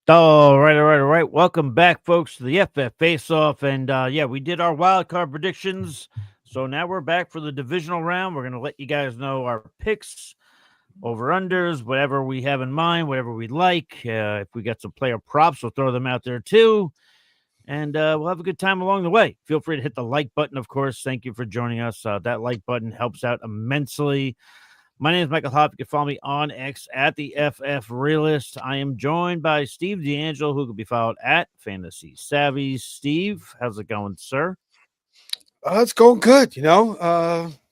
All right, all right, all right. Welcome back, folks, to the FF Face Off. And we did our wild card predictions. So now we're back for the divisional round. We're going to let you guys know our picks, over unders, whatever we have in mind, whatever we like. If we got some player props, we'll throw them out there too. And we'll have a good time along the way. Feel free to hit the like button, of course. Thank you for joining us. That like button helps out immensely. My name is Michael Hopp. You can follow me on X at the FF Realist. I am joined by Steve D'Angelo, who can be followed at Fantasy Savvy. Steve, how's it going, sir? It's going good,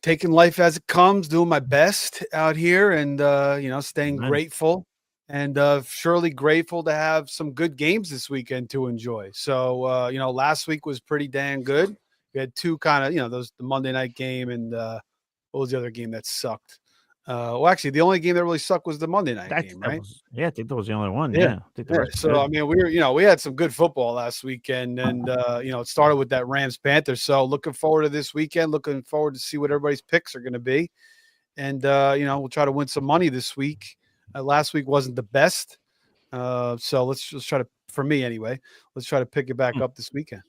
taking life as it comes, doing my best out here and, staying grateful and surely grateful to have some good games this weekend to enjoy. So, last week was pretty damn good. We had two kind of, the Monday night game and what was the other game that sucked? Actually, the only game that really sucked was the Monday night game, right? I think that was the only one. Yeah. So, I mean, we had some good football last weekend, and it started with that Rams-Panthers. So, looking forward to this weekend. Looking forward to see what everybody's picks are going to be, and we'll try to win some money this week. Last week wasn't the best, so let's just try to, for me anyway, let's try to pick it back up this weekend.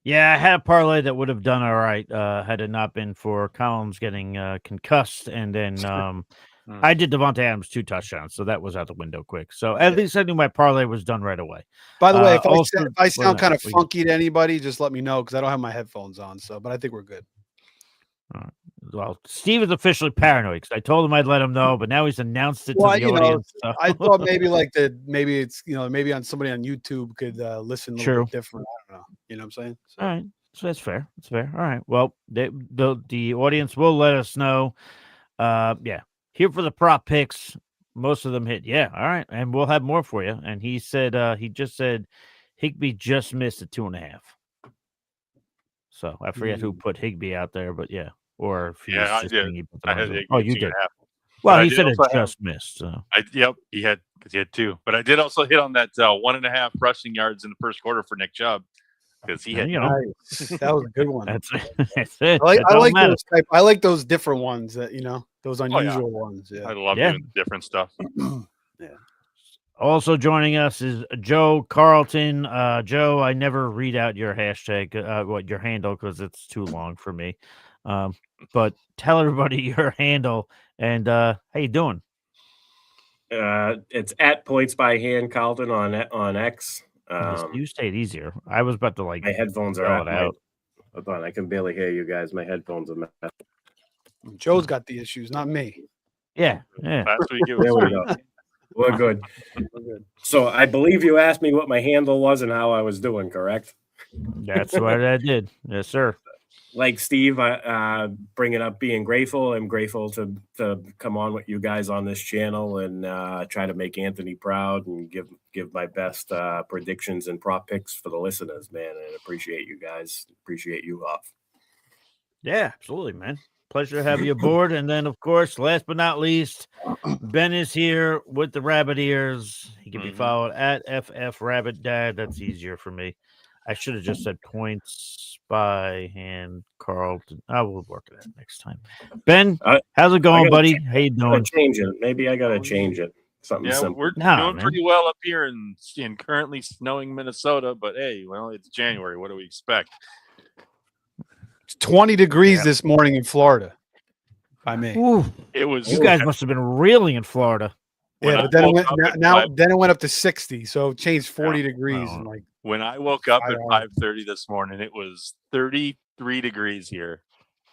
Yeah, I had a parlay that would have done all right had it not been for Collins getting concussed. And then I did Devontae Adams 2 touchdowns, so that was out the window quick. So at least I knew my parlay was done right away. By the way, if I sound kind of funky to anybody, just let me know because I don't have my headphones on. But I think we're good. Well, Steve is officially paranoid because I told him I'd let him know, but now he's announced it to the audience. So. I thought maybe maybe it's maybe on somebody on YouTube could listen a little bit different. I don't know. You know what I'm saying? So. All right, so that's fair. That's fair. All right. Well, the audience will let us know. Here for the prop picks. Most of them hit. Yeah. All right, and we'll have more for you. And he said he just said Higbee just missed a 2.5. So I forget who put Higbee out there, but yeah. Or if I did. You did. Well, he said it just missed. So. He had 2. But I did also hit on that 1.5 rushing yards in the first quarter for Nick Chubb because he had. Nice. That was a good one. That's it. I like those different ones that those unusual ones. Yeah, I love doing different stuff. Yeah. Also joining us is Joe Carlton. Joe, I never read out your hashtag, your handle, because it's too long for me. But tell everybody your handle and how you doing? It's at Points by Hand Carlton on X. You stayed easier. I was about to my headphones are out. Hold on, I can barely hear you guys. My headphones are messed. Joe's got the issues, not me. Yeah. Last week there we go. We're good. So I believe you asked me what my handle was and how I was doing, correct? That's what I did. Yes, sir. Like Steve, bringing up being grateful. I'm grateful to come on with you guys on this channel and try to make Anthony proud and give my best predictions and prop picks for the listeners, man. And appreciate you guys. Appreciate you, Huff. Yeah, absolutely, man. Pleasure to have you aboard. And then, of course, last but not least, Ben is here with the rabbit ears. He can be followed at FF Rabbit Dad. That's easier for me. I should have just said Points by Hand Carlton. I will work it out next time. Ben, how's it going, buddy? How you doing? Change it. Maybe I gotta change it. Something simple. We're doing pretty well up here in currently snowing Minnesota, but hey, well, it's January. What do we expect? It's 20 degrees this morning in Florida. By me. Ooh, it was. You guys must have been reeling in Florida. Yeah, but then it went up to 60, so it changed 40 degrees. And when I woke up at 5:30 this morning, it was 33 degrees here,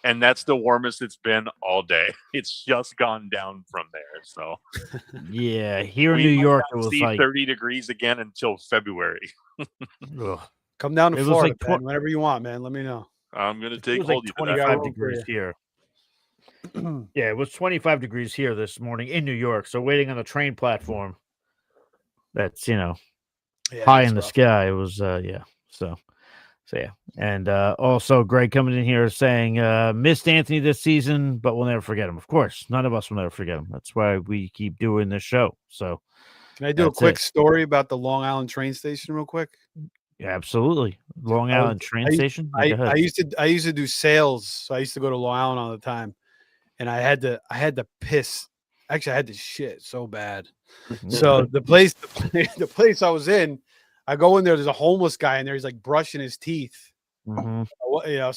and that's the warmest it's been all day. It's just gone down from there. So, yeah, here in New York, it was like 30 degrees again until February. Come down to Florida, man, whenever you want, man. Let me know. I'm gonna take hold you. 25 degrees here. Yeah, it was 25 degrees here this morning in New York. So waiting on the train platform. That's high in the sky. It was So yeah. And also Greg coming in here saying missed Anthony this season, but we'll never forget him. Of course, none of us will never forget him. That's why we keep doing this show. So can I do a quick story about the Long Island train station real quick? Yeah, absolutely. Long Island train station. I used to do sales, so I used to go to Long Island all the time, and I had to piss actually I had to shit so bad. So the place I was in, I go in there. There's a homeless guy in there. He's like brushing his teeth. So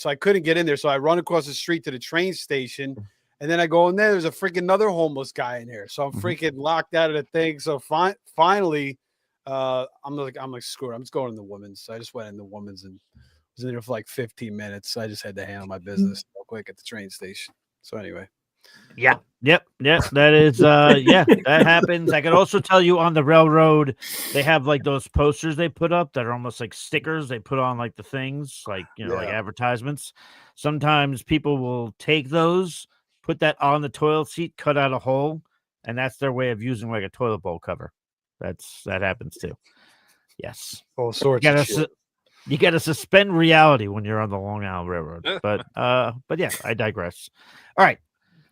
I couldn't get in there. So I run across the street to the train station, and then I go in there. There's a freaking another homeless guy in there. So I'm freaking locked out of the thing. So finally, I'm like, screw it. I'm just going in the women's. So I just went in the women's and was in there for like 15 minutes. So I just had to handle my business real quick at the train station. So anyway. Yeah. Yep. That is that happens. I could also tell you on the railroad, they have like those posters they put up that are almost like stickers they put on like the things, like like advertisements. Sometimes people will take those, put that on the toilet seat, cut out a hole, and that's their way of using like a toilet bowl cover. That happens too. Yes. All sorts of shit. You got to suspend reality when you're on the Long Island Railroad. But yeah, I digress. All right.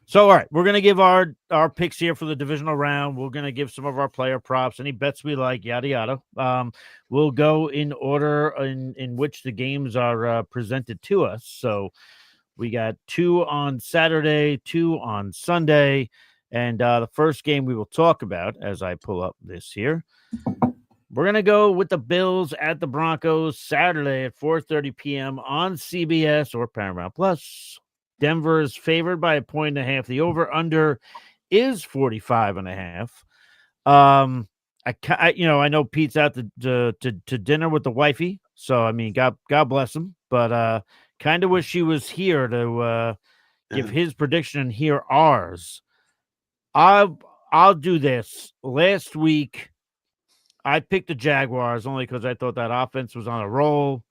So, all right, we're going to give our picks here for the divisional round. We're going to give some of our player props, any bets we like, yada, yada. We'll go in order in which the games are presented to us. So we got 2 on Saturday, 2 on Sunday. And the first game we will talk about as I pull up this here, we're going to go with the Bills at the Broncos Saturday at 4:30 p.m. on CBS or Paramount Plus. Denver is favored by 1.5. The over/under is 45.5. I know Pete's out to dinner with the wifey, so I mean, God bless him. But kind of wish he was here to give his prediction and hear ours. I'll do this. Last week, I picked the Jaguars only because I thought that offense was on a roll.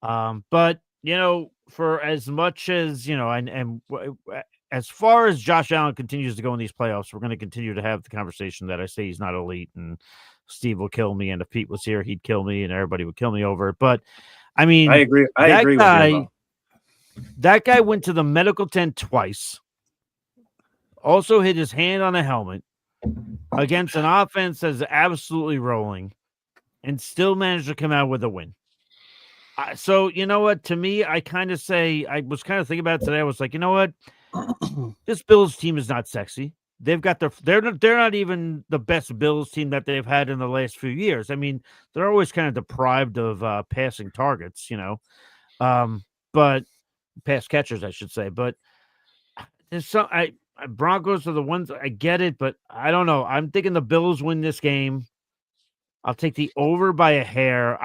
But for as much as and as far as Josh Allen continues to go in these playoffs, we're going to continue to have the conversation that I say he's not elite, and Steve will kill me, and if Pete was here, he'd kill me, and everybody would kill me over it. But I mean, I agree. I agree with you. That guy went to the medical tent twice. Also hit his hand on a helmet against an offense that's absolutely rolling, and still managed to come out with a win. So, you know what? To me, I was kind of thinking about it today. I was like, you know what? This Bills team is not sexy. They've got they're not even the best Bills team that they've had in the last few years. I mean, they're always kind of deprived of passing targets, but pass catchers, I should say. But there's Broncos are the ones, I get it, but I don't know. I'm thinking the Bills win this game. I'll take the over by a hair.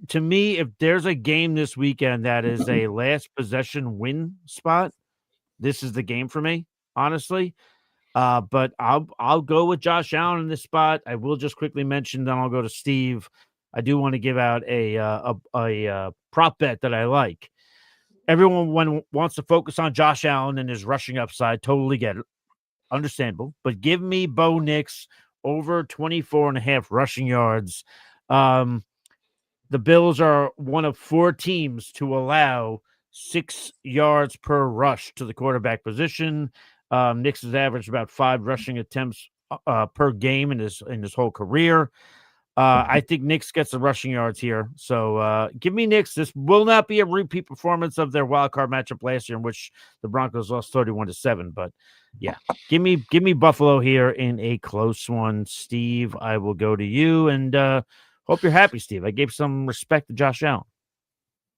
To me, if there's a game this weekend that is a last possession win spot, this is the game for me, honestly. But I'll go with Josh Allen in this spot. I will just quickly mention, then I'll go to Steve. I do want to give out a prop bet that I like. Everyone wants to focus on Josh Allen and his rushing upside. Totally get it. Understandable. But give me Bo Nix over 24.5 rushing yards. The Bills are one of 4 teams to allow 6 yards per rush to the quarterback position. Nix has averaged about 5 rushing attempts per game in his whole career. I think Nix gets the rushing yards here. So give me Nix. This will not be a repeat performance of their wild card matchup last year in which the Broncos lost 31-7. But yeah, give me Buffalo here in a close one. Steve, I will go to you, and hope you're happy, Steve. I gave some respect to Josh Allen.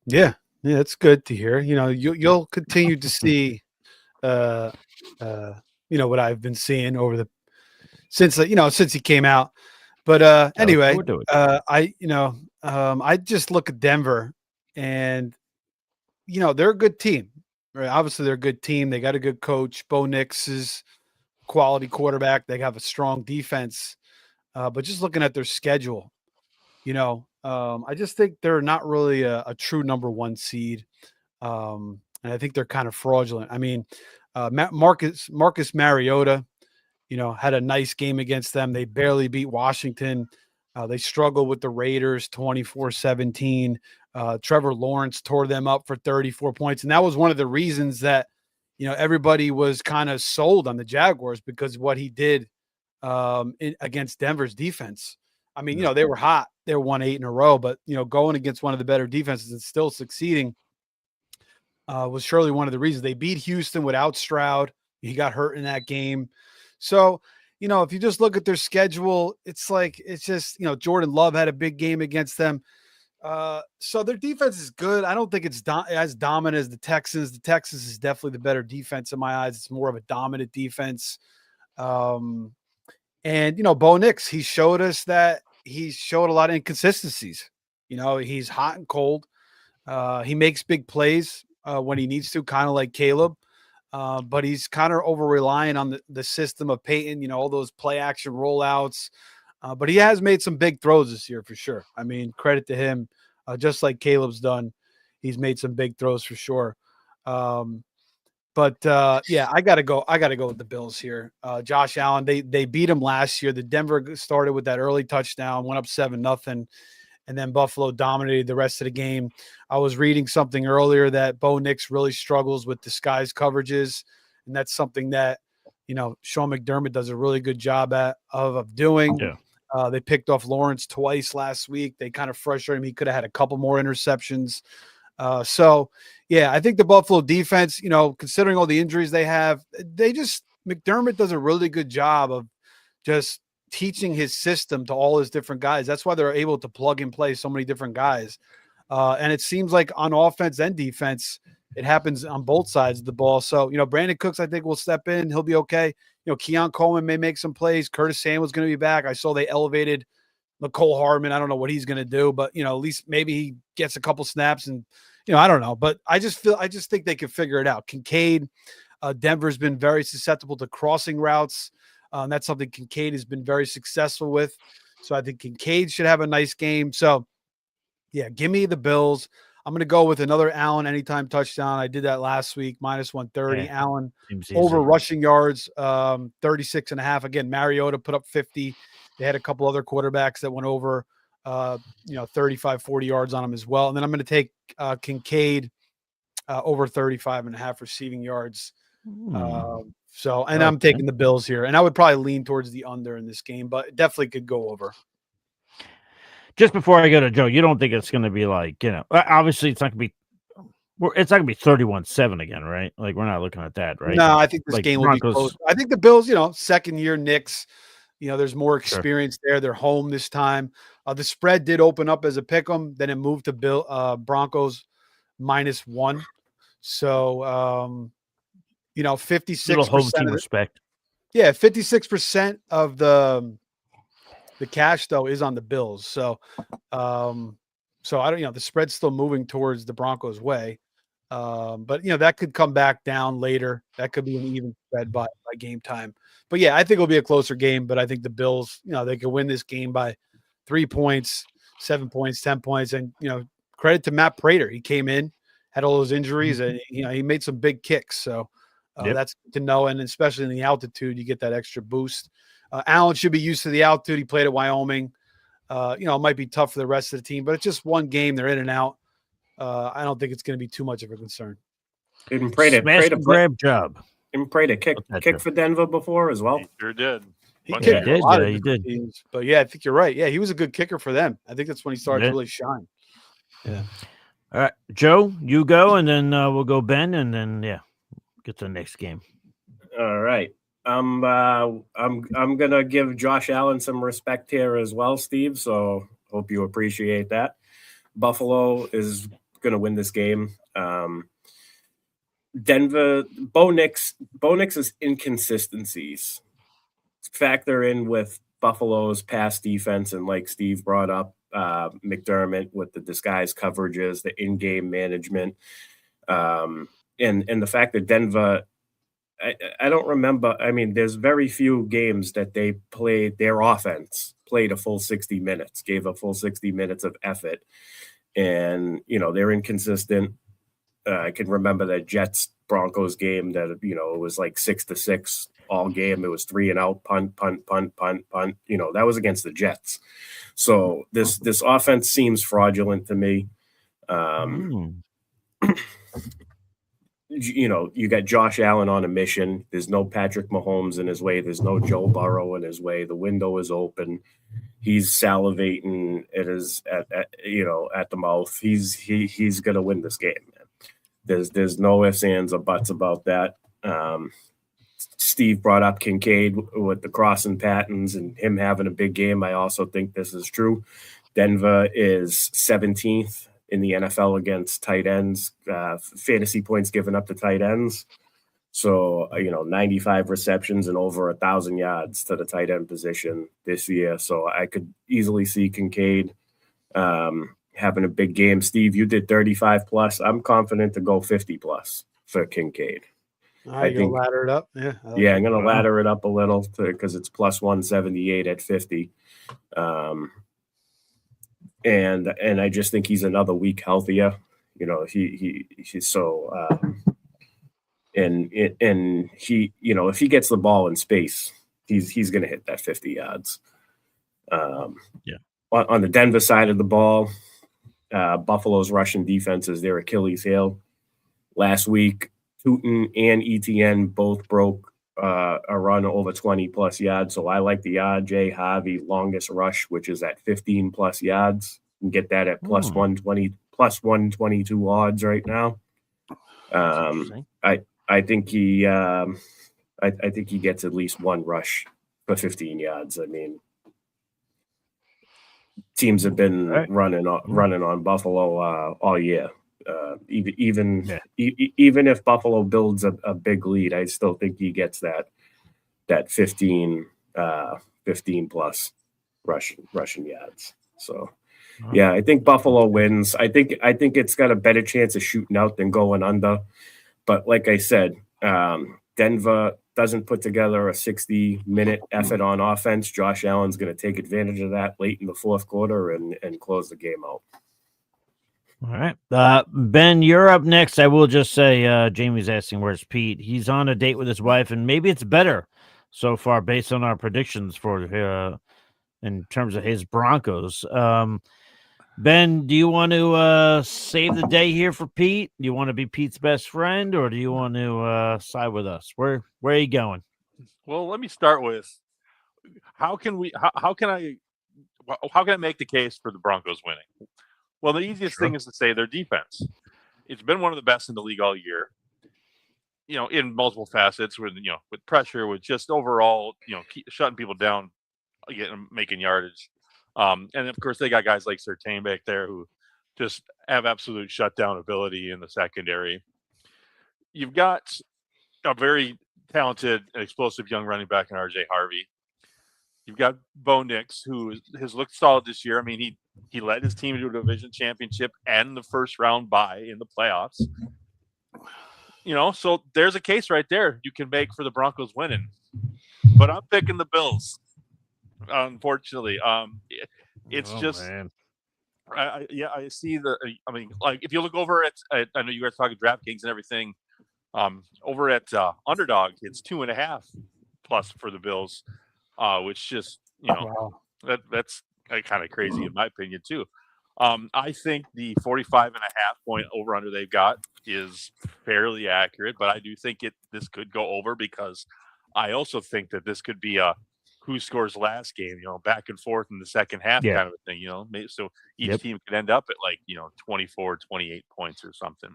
Yeah, it's good to hear. You'll continue to see what I've been seeing over since he came out. But anyway, I just look at Denver, and they're a good team. Right? Obviously, they're a good team. They got a good coach. Bo Nix is a quality quarterback. They have a strong defense. But just looking at their schedule, I just think they're not really a true number 1 seed. And I think they're kind of fraudulent. I mean, Marcus Mariota, had a nice game against them. They barely beat Washington. They struggled with the Raiders 24-17. Trevor Lawrence tore them up for 34 points. And that was one of the reasons that, everybody was kind of sold on the Jaguars because of what he did against Denver's defense. I mean, they were hot. They won 8 in a row, but, going against one of the better defenses and still succeeding was surely one of the reasons. They beat Houston without Stroud. He got hurt in that game. So, if you just look at their schedule, it's just, Jordan Love had a big game against them. So their defense is good. I don't think it's as dominant as the Texans. The Texans is definitely the better defense in my eyes. It's more of a dominant defense. And, Bo Nix, he showed us that he showed a lot of inconsistencies. He's hot and cold. He makes big plays when he needs to, kind of like Caleb. But he's kind of over relying on the system of Peyton, all those play action rollouts. But he has made some big throws this year for sure. I mean, credit to him. Just like Caleb's done, he's made some big throws for sure. But I gotta go with the Bills here. Josh Allen, they beat him last year. The Denver started with that early touchdown, went up 7-0, and then Buffalo dominated the rest of the game. I was reading something earlier that Bo Nix really struggles with disguise coverages, and that's something that Sean McDermott does a really good job of doing. Yeah. They picked off Lawrence twice last week. They kind of frustrated him. He could have had a couple more interceptions. I think the Buffalo defense, considering all the injuries they have, McDermott does a really good job of just teaching his system to all his different guys. That's why they're able to plug and play so many different guys. And it seems like on offense and defense, it happens on both sides of the ball. So, Brandon Cooks, I think, will step in. He'll be okay. Keon Coleman may make some plays. Curtis Samuel's going to be back. I saw they elevated McCole Hardman. I don't know what he's going to do, but, at least maybe he gets a couple snaps and, I don't know. But I just think they can figure it out. Kincaid, Denver's been very susceptible to crossing routes. That's something Kincaid has been very successful with. So I think Kincaid should have a nice game. So, give me the Bills. I'm going to go with another Allen anytime touchdown. I did that last week, -130. Yeah, Allen over rushing yards, 36.5. Again, Mariota put up 50. They had a couple other quarterbacks that went over, 35, 40 yards on him as well. And then I'm going to take Kincaid over 35.5 receiving yards. I'm taking the Bills here. And I would probably lean towards the under in this game, but it definitely could go over. Just before I go to Joe, you don't think it's going to be obviously it's not going to be 31-7 again, right? Like, we're not looking at that, right? No, I think this game will be close. I think the Bills, second year Knicks, there's more experience there. They're home this time. The spread did open up as a pick 'em, then it moved to Broncos -1. So, 56% home team respect. Yeah, 56% of the cash though is on the Bills. So I don't, the spread's still moving towards the Broncos way. But that could come back down later. That could be an even spread by game time. But I think it'll be a closer game, but I think the Bills, they could win this game by 3 points, 7 points, 10 points. And, credit to Matt Prater. He came in, had all those injuries, and, he made some big kicks. So that's good to know. And especially in the altitude, you get that extra boost. Allen should be used to the altitude. He played at Wyoming. It might be tough for the rest of the team, but it's just one game. They're in and out. I don't think it's going to be too much of a concern. Didn't Prater grab job. Didn't Prater kick for Denver before as well? He sure did. He did. Teams, but I think you're right. Yeah, he was a good kicker for them. I think that's when he started to really shine. Yeah. All right, Joe, you go, and then we'll go Ben, and then get to the next game. All right. I'm gonna give Josh Allen some respect here as well, Steve. So hope you appreciate that. Buffalo is gonna win this game. Denver, Bo Nix's inconsistencies factor in with Buffalo's pass defense, and like Steve brought up, McDermott with the disguise coverages, the in-game management, and the fact that Denver. I don't remember. I mean, there's very few games that they played. Their offense played a full 60 minutes, gave a full 60 minutes of effort. And, they're inconsistent. I can remember that Jets-Broncos game that, it was like 6-6 all game. It was 3 and out, punt. That was against the Jets. So this offense seems fraudulent to me. You got Josh Allen on a mission. There's no Patrick Mahomes in his way. There's no Joe Burrow in his way. The window is open. He's salivating at the mouth. He's gonna win this game, man. There's no ifs, ands, or buts about that. Steve brought up Kincaid with the crossing patterns and him having a big game. I also think this is true. Denver is 17th in the NFL against tight ends, fantasy points given up to tight ends. So, 95 receptions and over 1,000 yards to the tight end position this year. So I could easily see Kincaid having a big game. Steve, you did 35 plus. I'm confident to go 50 plus for Kincaid. I think ladder it up. Yeah. I'm going to ladder it up a little because it's plus 178 at 50. And I just think he's another week healthier. He's so and he, if he gets the ball in space, he's going to hit that 50 yards. On the Denver side of the ball, Buffalo's rushing defense is their Achilles heel. Last week, Tootin and ETN both broke a run over 20 plus yards. So I like the RJ Harvey longest rush, which is at 15 plus yards. You can get that at plus 120, plus 122 odds right now. I think he gets at least one rush for 15 yards. I mean, teams have been running on Buffalo all year. Even if Buffalo builds a big lead, I still think he gets that 15 plus rushing yards. So I think Buffalo wins. I think it's got a better chance of shooting out than going under. But like I said, Denver doesn't put together a 60-minute effort on offense. Josh Allen's going to take advantage of that late in the fourth quarter and close the game out. All right. Ben, you're up next. I will just say Jamie's asking where's Pete. He's on a date with his wife, and maybe it's better so far based on our predictions for in terms of his Broncos. Ben, do you want to save the day here for Pete? Do you want to be Pete's best friend, or do you want to side with us? Where are you going? Well, let me start with how can I make the case for the Broncos winning? Well, the easiest thing is to say their defense. It's been one of the best in the league all year. In multiple facets, with pressure, with just overall, shutting people down, making yardage. And of course, they got guys like Surtain back there who just have absolute shutdown ability in the secondary. You've got a very talented and explosive young running back in RJ Harvey. You've got Bo Nix, who has looked solid this year. I mean, he led his team to a division championship and the first round bye in the playoffs. So there's a case right there you can make for the Broncos winning. But I'm picking the Bills. Unfortunately, it's I see if you look over at I know you guys talking DraftKings and everything. Over at Underdog, it's 2.5 plus for the Bills, which just that's kind of crazy in my opinion too. I think the 45.5 point over under they've got is fairly accurate, but I do think this could go over because I also think that this could be a who scores last game, back and forth in the second half kind of a thing, so each team could end up at 24, 28 points or something.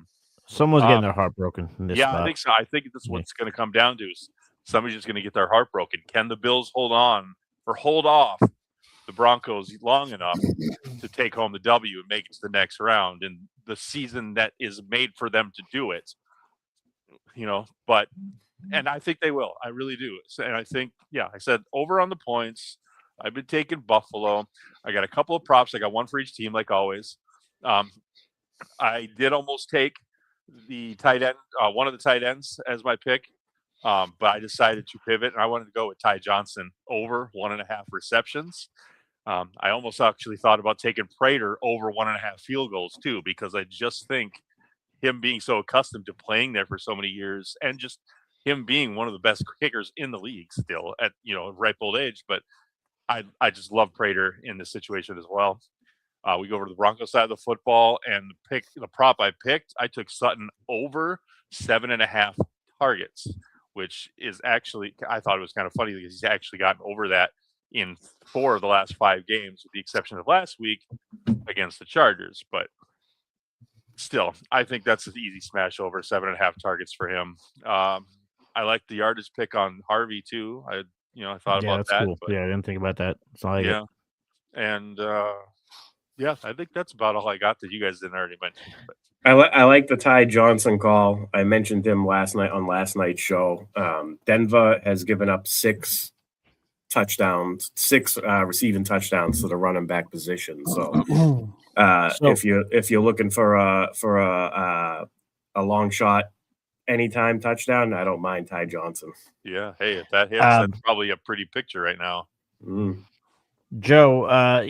Someone's getting their heart broken in this spot. I think so. I think this is what's going to come down to is somebody's just going to get their heart broken. Can the Bills hold off the Broncos long enough to take home the W and make it to the next round and the season that is made for them to do it, and I think they will. I really do. And I think, I said over on the points. I've been taking Buffalo. I got a couple of props. I got one for each team, like always. I did almost take the tight end, one of the tight ends as my pick, but I decided to pivot, and I wanted to go with Ty Johnson over 1.5 receptions. I almost actually thought about taking Prater over 1.5 field goals too, because I just think him being so accustomed to playing there for so many years and just him being one of the best kickers in the league still at, ripe old age. But I just love Prater in this situation as well. We go over to the Broncos side of the football, and the prop I picked, I took Sutton over 7.5 targets, which is actually, I thought it was kind of funny because he's actually gotten over that in 4 of the last 5 games, with the exception of last week against the Chargers. But still, I think that's an easy smash over 7.5 targets for him. I like the yardage pick on Harvey too. I thought about that's that. Cool. But, yeah, I didn't think about that. So I yeah. And I think that's about all I got that you guys didn't already mention. But. I like the Ty Johnson call. I mentioned him last night on last night's show. Denver has given up 6 touchdowns, 6 receiving touchdowns to the running back position. So, if you're looking for a long shot, anytime touchdown, I don't mind Ty Johnson. Yeah. Hey, if that hits, that's probably a pretty picture right now. Joe,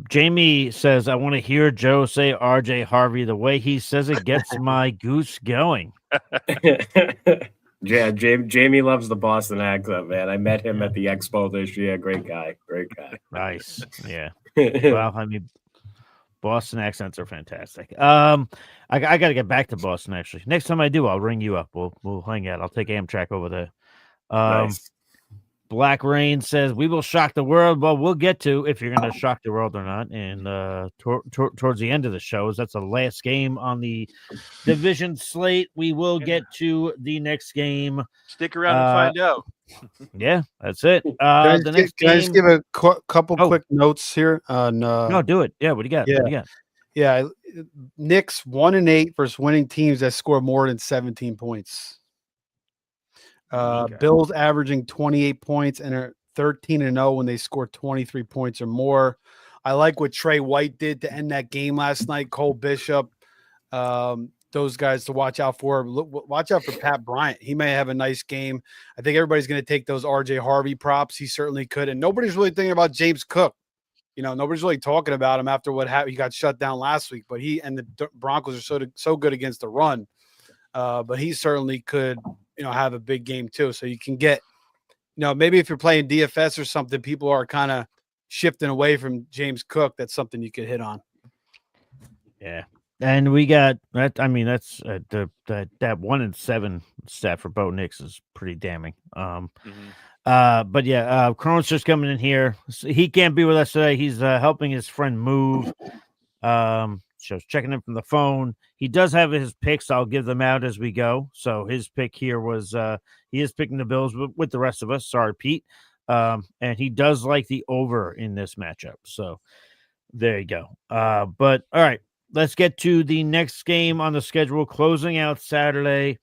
Jamie says, I want to hear Joe say RJ Harvey. The way he says it gets my goose going. Yeah, Jamie loves the Boston accent, man. I met him at the Expo this year. Great guy. Nice. Yeah. Well, I mean, Boston accents are fantastic. I got to get back to Boston, actually. Next time I do, I'll ring you up. We'll hang out. I'll take Amtrak over there. Nice. Black Rain says, we will shock the world. Well, we'll get to if you're going to shock the world or not. And towards the end of the shows, that's the last game on the division slate. We will get to the next game. Stick around and find out. Yeah, that's it. Can I just give a couple quick notes here? No, do it. Yeah, what do you got? Yeah. What do you got? Yeah, Knicks 1-8 versus winning teams that score more than 17 points. Bills averaging 28 points and are 13-0 when they score 23 points or more. I like what Trey White did to end that game last night. Cole Bishop, those guys to watch out for. Watch out for Pat Bryant. He may have a nice game. I think everybody's going to take those RJ Harvey props. He certainly could. And nobody's really thinking about James Cook. Nobody's really talking about him after what happened. He got shut down last week, but he and the Broncos are so good against the run. But he certainly could, have a big game too. So you can get, maybe if you're playing DFS or something, people are kind of shifting away from James Cook. That's something you could hit on. Yeah. And we got that. I mean, that's that 1-7 stat for Bo Nix is pretty damning. But yeah, Crone's just coming in here. So he can't be with us today. He's helping his friend move. So checking in from the phone. He does have his picks. I'll give them out as we go. So his pick here was he is picking the Bills with the rest of us. Sorry, Pete. And he does like the over in this matchup. So there you go. But all right, let's get to the next game on the schedule. Closing out Saturday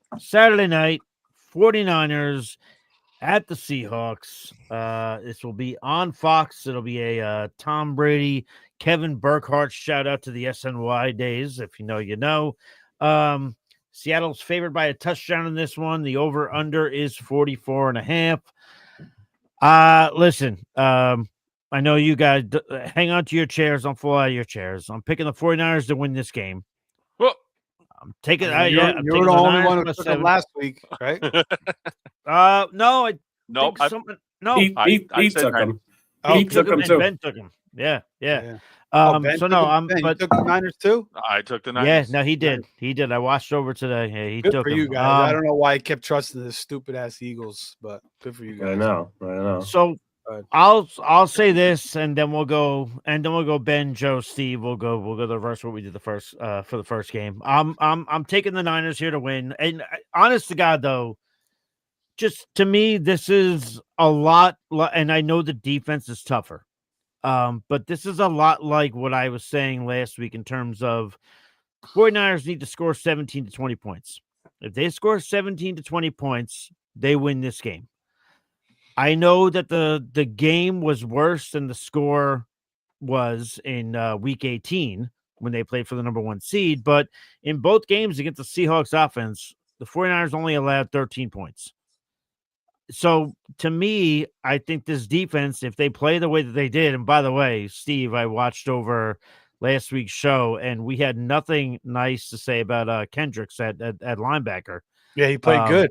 night, 49ers at the Seahawks. This will be on Fox. It'll be a Tom Brady, Kevin Burkhardt shout out to the SNY days. If you know, you know. Seattle's favored by a touchdown in this one. The over-under is 44.5. Listen, I know you guys hang on to your chairs. Don't fall out of your chairs. I'm picking the 49ers to win this game. Well, I'm taking. You're the only one who took them last week, right? No, nope. He took him. He took him too. Ben took him. Yeah. Ben so no, I'm. Ben, but you took the Niners too. I took the Niners. Yeah, no, he did. He did. I watched over today. Yeah, he good took for him. you guys. I don't know why I kept trusting the stupid ass Eagles, but good for you guys. I know. So I'll say this, and then we'll go. Ben, Joe, Steve. We'll go the reverse what we did for the first game. I'm taking the Niners here to win. And honest to God, though, just to me, this is a lot. And I know the defense is tougher. But this is a lot like what I was saying last week in terms of 49ers need to score 17 to 20 points. If they score 17 to 20 points, they win this game. I know that the game was worse than the score was in week 18 when they played for the number 1 seed, but in both games against the Seahawks offense, the 49ers only allowed 13 points. So to me, I think this defense, if they play the way that they did, and by the way, Steve, I watched over last week's show and we had nothing nice to say about Kendricks at linebacker. Yeah, he played good.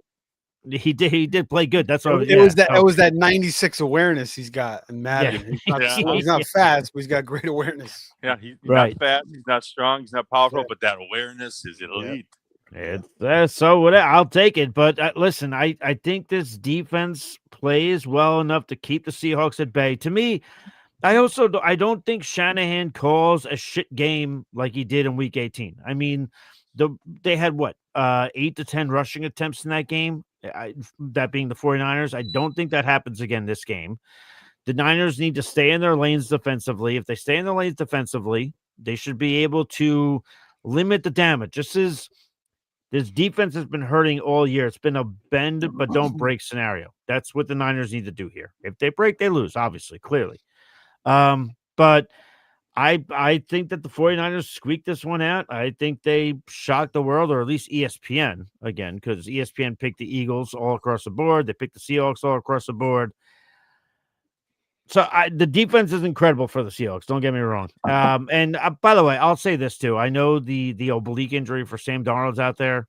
He did play good. That's what it was that 96 awareness he's got in Madden. Yeah. He's not fast, but he's got great awareness. Yeah, he's not fast, he's not strong, he's not powerful, but that awareness is elite. So I'll take it. But listen, I think this defense plays well enough to keep the Seahawks at bay. To me, I don't think Shanahan calls a shit game like he did in week 18. I mean, they had 8 to 10 rushing attempts in that game. that being the 49ers. I don't think that happens again this game. The Niners need to stay in their lanes defensively. If they stay in their lanes defensively, they should be able to limit the damage. Just as this defense has been hurting all year. It's been a bend but don't break scenario. That's what the Niners need to do here. If they break, they lose, obviously, clearly. But I think that the 49ers squeaked this one out. I think they shocked the world, or at least ESPN, again, because ESPN picked the Eagles all across the board. They picked the Seahawks all across the board. So the defense is incredible for the Seahawks. Don't get me wrong. And by the way, I'll say this too. I know the oblique injury for Sam Darnold's out there.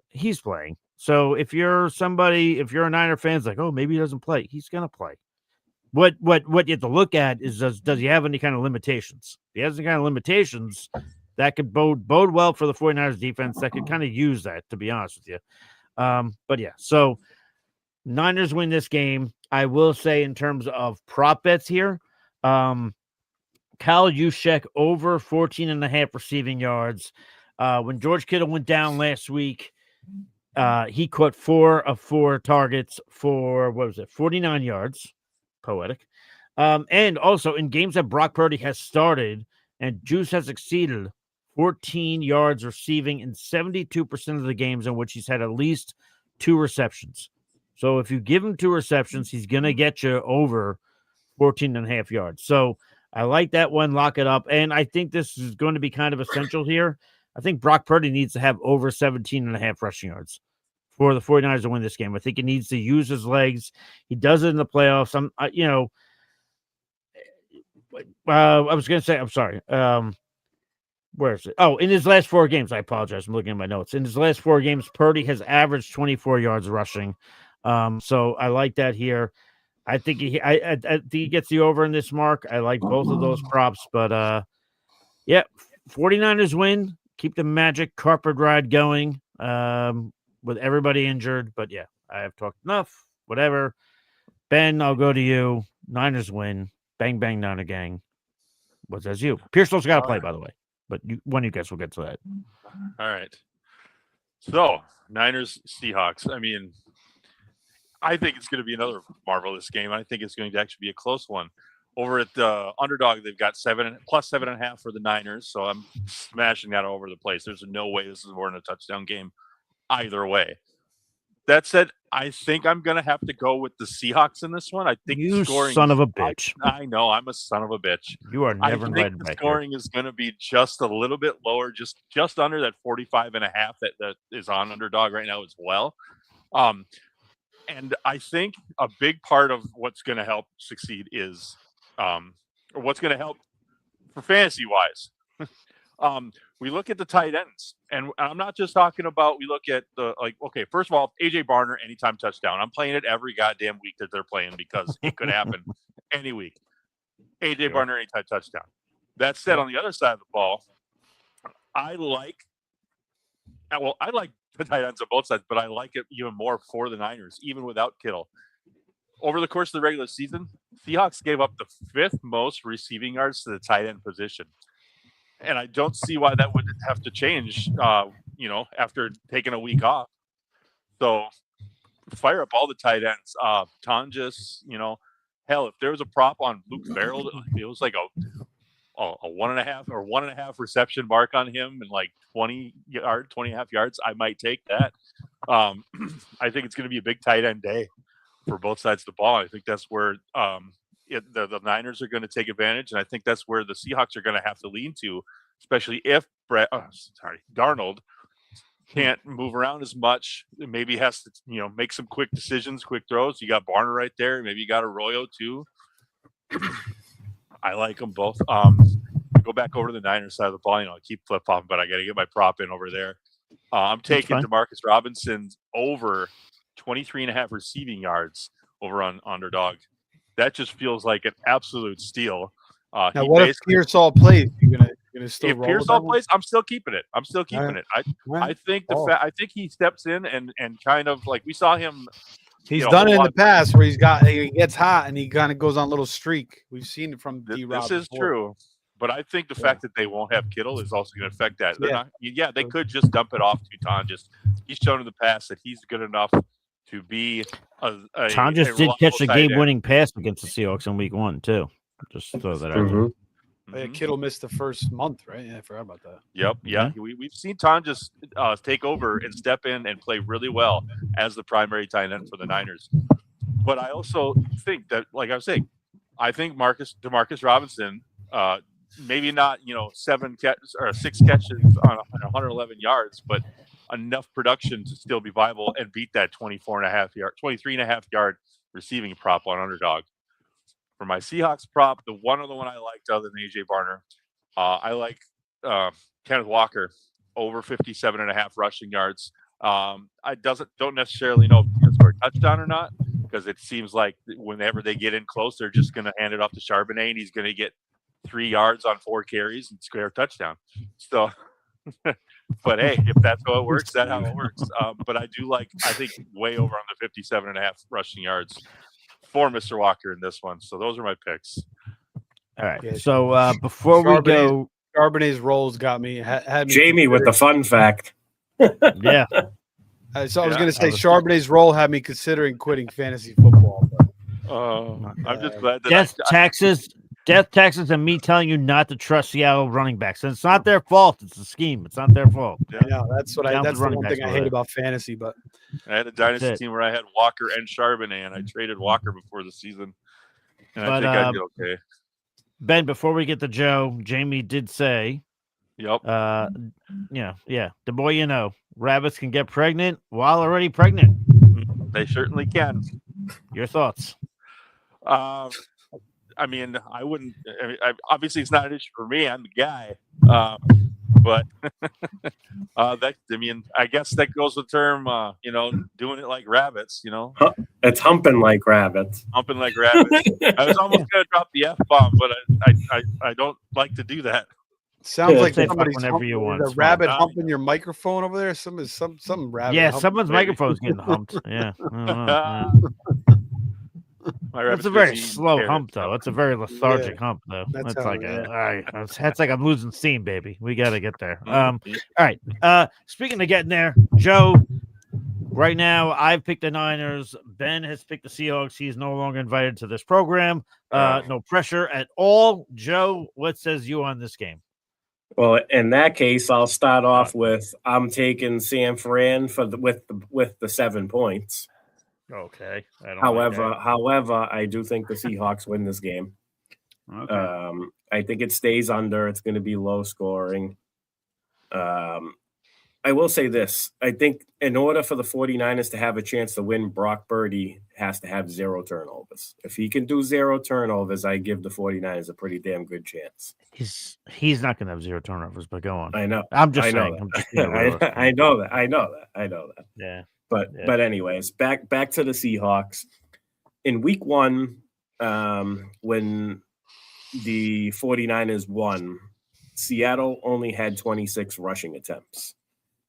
He's playing. So if you're a Niner fan, it's like, oh, maybe he doesn't play. He's gonna play. What you have to look at is does he have any kind of limitations? If he has any kind of limitations, that could bode well for the 49ers defense. That could kind of use that, to be honest with you. But yeah, so Niners win this game. I will say in terms of prop bets here, Kyle Juszczyk over 14.5 receiving yards. When George Kittle went down last week, he caught 4 of 4 targets for, 49 yards. Poetic. And also in games that Brock Purdy has started and Juice has exceeded 14 yards receiving in 72% of the games in which he's had at least 2 receptions. So if you give him 2 receptions, he's going to get you over 14.5 yards. So I like that one. Lock it up. And I think this is going to be kind of essential here. I think Brock Purdy needs to have over 17.5 rushing yards for the 49ers to win this game. I think he needs to use his legs. He does it in the playoffs. I was going to say, I'm sorry. Where is it? Oh, in his last 4 games, I apologize. I'm looking at my notes. In his last 4 games, Purdy has averaged 24 yards rushing. So I like that here. I think I think he gets the over in this mark. I like both of those props, but yeah, 49ers win. Keep the magic carpet ride going with everybody injured. But yeah, I have talked enough. Whatever. Ben, I'll go to you. Niners win. Bang, bang, Niner gang. What says you? Pearsall's got to play, by the way. But one of you guys will get to that. All right. So, Niners, Seahawks. I mean, I think it's going to be another marvelous game. I think it's going to actually be a close one. Over at the Underdog, they've got plus 7.5 for the Niners. So I'm smashing that all over the place. There's no way this is more than a touchdown game either way. That said, I think I'm going to have to go with the Seahawks in this one. I think you scoring, son of a bitch. I know I'm a son of a bitch. You are never invited back. The scoring is going to be just a little bit lower, just under that 45.5 that is on Underdog right now as well. And I think a big part of what's going to help succeed is, or what's going to help for fantasy wise. We look at the tight ends, and I'm not just talking about, we look at okay, first of all, AJ Barner, anytime touchdown. I'm playing it every goddamn week that they're playing because it could happen any week. AJ Barner, anytime touchdown. That said, on the other side of the ball, I like the tight ends on both sides, but I like it even more for the Niners, even without Kittle. Over the course of the regular season, Seahawks gave up the 5th most receiving yards to the tight end position. And I don't see why that would have to change, after taking a week off. So fire up all the tight ends. Tonjes, hell, if there was a prop on Luke Farrell, it was like a 1.5 reception mark on him and like 20.5 yards. I might take that. I think it's going to be a big tight end day for both sides of the ball. I think that's where the Niners are going to take advantage, and I think that's where the Seahawks are going to have to lean to, especially if Darnold can't move around as much. Maybe has to make some quick decisions, quick throws. You got Barner right there. Maybe you got Arroyo too. I like them both. Go back over to the Niners side of the ball. I keep flip flopping, but I got to get my prop in over there. I'm taking Demarcus Robinson's over 23.5 receiving yards over on Underdog. That just feels like an absolute steal. Now, what if Pearsall plays? You're gonna still if roll Pearsall with plays, I'm still keeping it. I think I think he steps in and kind of like we saw him. He's done it in the past where he gets hot and he kind of goes on a little streak. We've seen it from D-Rob. This is true, but I think the fact that they won't have Kittle is also going to affect that. They could just dump it off to Tonjes. He's shown in the past that he's good enough to be a Tom just did reliable catch a tight end. game-winning pass against the Seahawks in Week 1 too. Just throw that out there. Yeah, Kittle missed the first month, right? Yeah, I forgot about that. Yep. Yeah. We've seen Tom just take over and step in and play really well as the primary tight end for the Niners. But I also think that, like I was saying, I think Demarcus Robinson, maybe not 6 catches on 111 yards, but enough production to still be viable and beat that 23.5 yard receiving prop on Underdog. For my Seahawks prop, the one other one I liked other than AJ Barner, I like Kenneth Walker over 57.5 rushing yards. I don't necessarily know if he's going to score a touchdown or not, because it seems like whenever they get in close, they're just going to hand it off to Charbonnet, and he's going to get 3 yards on 4 carries and score a touchdown. So, but hey, if that's how it works, that's how it works. But I think way over on the 57.5 rushing yards for Mr. Walker in this one. So those are my picks. All right. Yeah. So before we go, Charbonnet's rolls got me. Had me Jamie with the fun fact. Yeah. So I was going to say Charbonnet's role had me considering quitting fantasy football. I'm just glad that death taxes, and me telling you not to trust Seattle running backs. And it's not their fault. It's a scheme. It's not their fault. Yeah, no, that's the one thing I hate about fantasy. But I had a dynasty team where I had Walker and Charbonnet, and I traded Walker before the season, and I think I did okay. Ben, before we get to Joe, Jamie did say, "Yep, yeah, the boy, rabbits can get pregnant while already pregnant. They certainly can." Your thoughts? I mean, I wouldn't. Obviously, it's not an issue for me. I'm the guy, but I guess that goes with the term. Doing it like rabbits. It's humping like rabbits. Humping like rabbits. I was almost gonna drop the F-bomb, but I don't like to do that. Sounds like somebody's whenever you want. A rabbit humping your microphone over there. Some rabbit. Yeah, someone's microphone's getting humped. Yeah. It's a very slow hump, though. It's a very lethargic hump, though. That's like I'm losing steam, baby. We got to get there. All right. Speaking of getting there, Joe. Right now, I've picked the Niners. Ben has picked the Seahawks. He's no longer invited to this program. No pressure at all. Joe, what says you on this game? Well, in that case, I'll start off with I'm taking San Fran with the 7 points. Okay. However, I do think the Seahawks win this game. Okay. I think it stays under. It's going to be low scoring. I will say this. I think in order for the 49ers to have a chance to win, Brock Purdy has to have 0 turnovers. If he can do 0 turnovers, I give the 49ers a pretty damn good chance. He's not going to have 0 turnovers, but go on. I know. I'm just saying. I know that. Yeah. But anyways, back to the Seahawks. In week 1, when the 49ers won, Seattle only had 26 rushing attempts.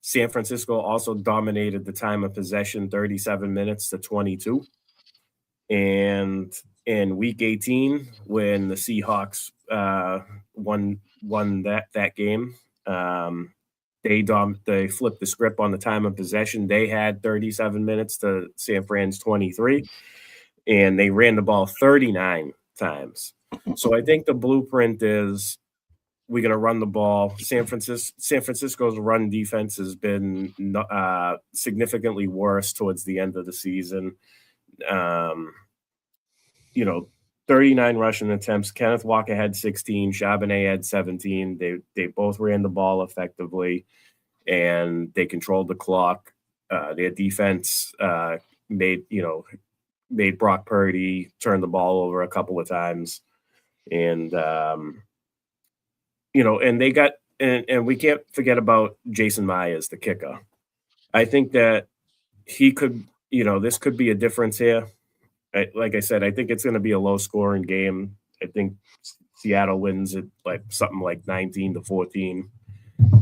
San Francisco also dominated the time of possession, 37 minutes to 22. And in week 18, when the Seahawks won that game, they flipped the script on the time of possession. They had 37 minutes to San Fran's 23, and they ran the ball 39 times. So I think the blueprint is we're going to run the ball. San Francisco's run defense has been significantly worse towards the end of the season. 39 rushing attempts. Kenneth Walker had 16. Charbonnet had 17. They both ran the ball effectively, and they controlled the clock. Their defense made Brock Purdy turn the ball over a couple of times, and and they got and we can't forget about Jason Myers, the kicker. I think that he could, this could be a difference here. Like I said, I think it's going to be a low-scoring game. I think Seattle wins it something like 19-14.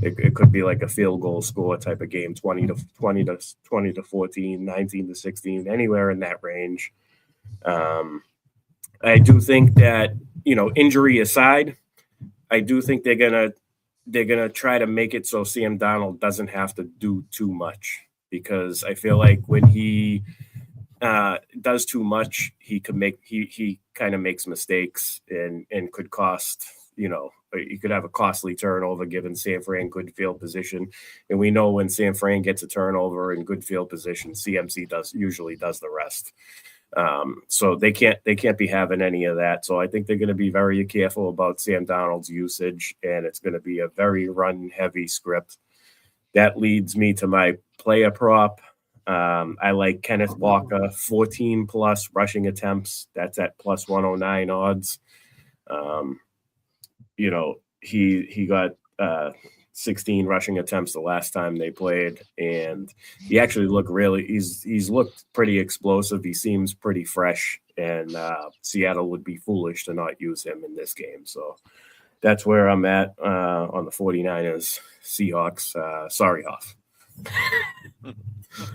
It could be like a field goal score type of game, 20-14, 19-16, anywhere in that range. I do think that injury aside, I do think they're gonna try to make it so Sam Darnold doesn't have to do too much, because I feel like when he does too much, he kind of makes mistakes and could cost, you could have a costly turnover given San Fran good field position. And we know when San Fran gets a turnover in good field position, CMC usually does the rest. So they can't be having any of that. So I think they're going to be very careful about Sam Darnold's usage, and it's going to be a very run heavy script. That leads me to my player prop. I like Kenneth Walker, 14 plus rushing attempts. That's at plus 109 odds. He got 16 rushing attempts the last time they played, and he actually he's looked pretty explosive. He seems pretty fresh, and Seattle would be foolish to not use him in this game. So that's where I'm at on the 49ers Seahawks. Sorry, Hoff.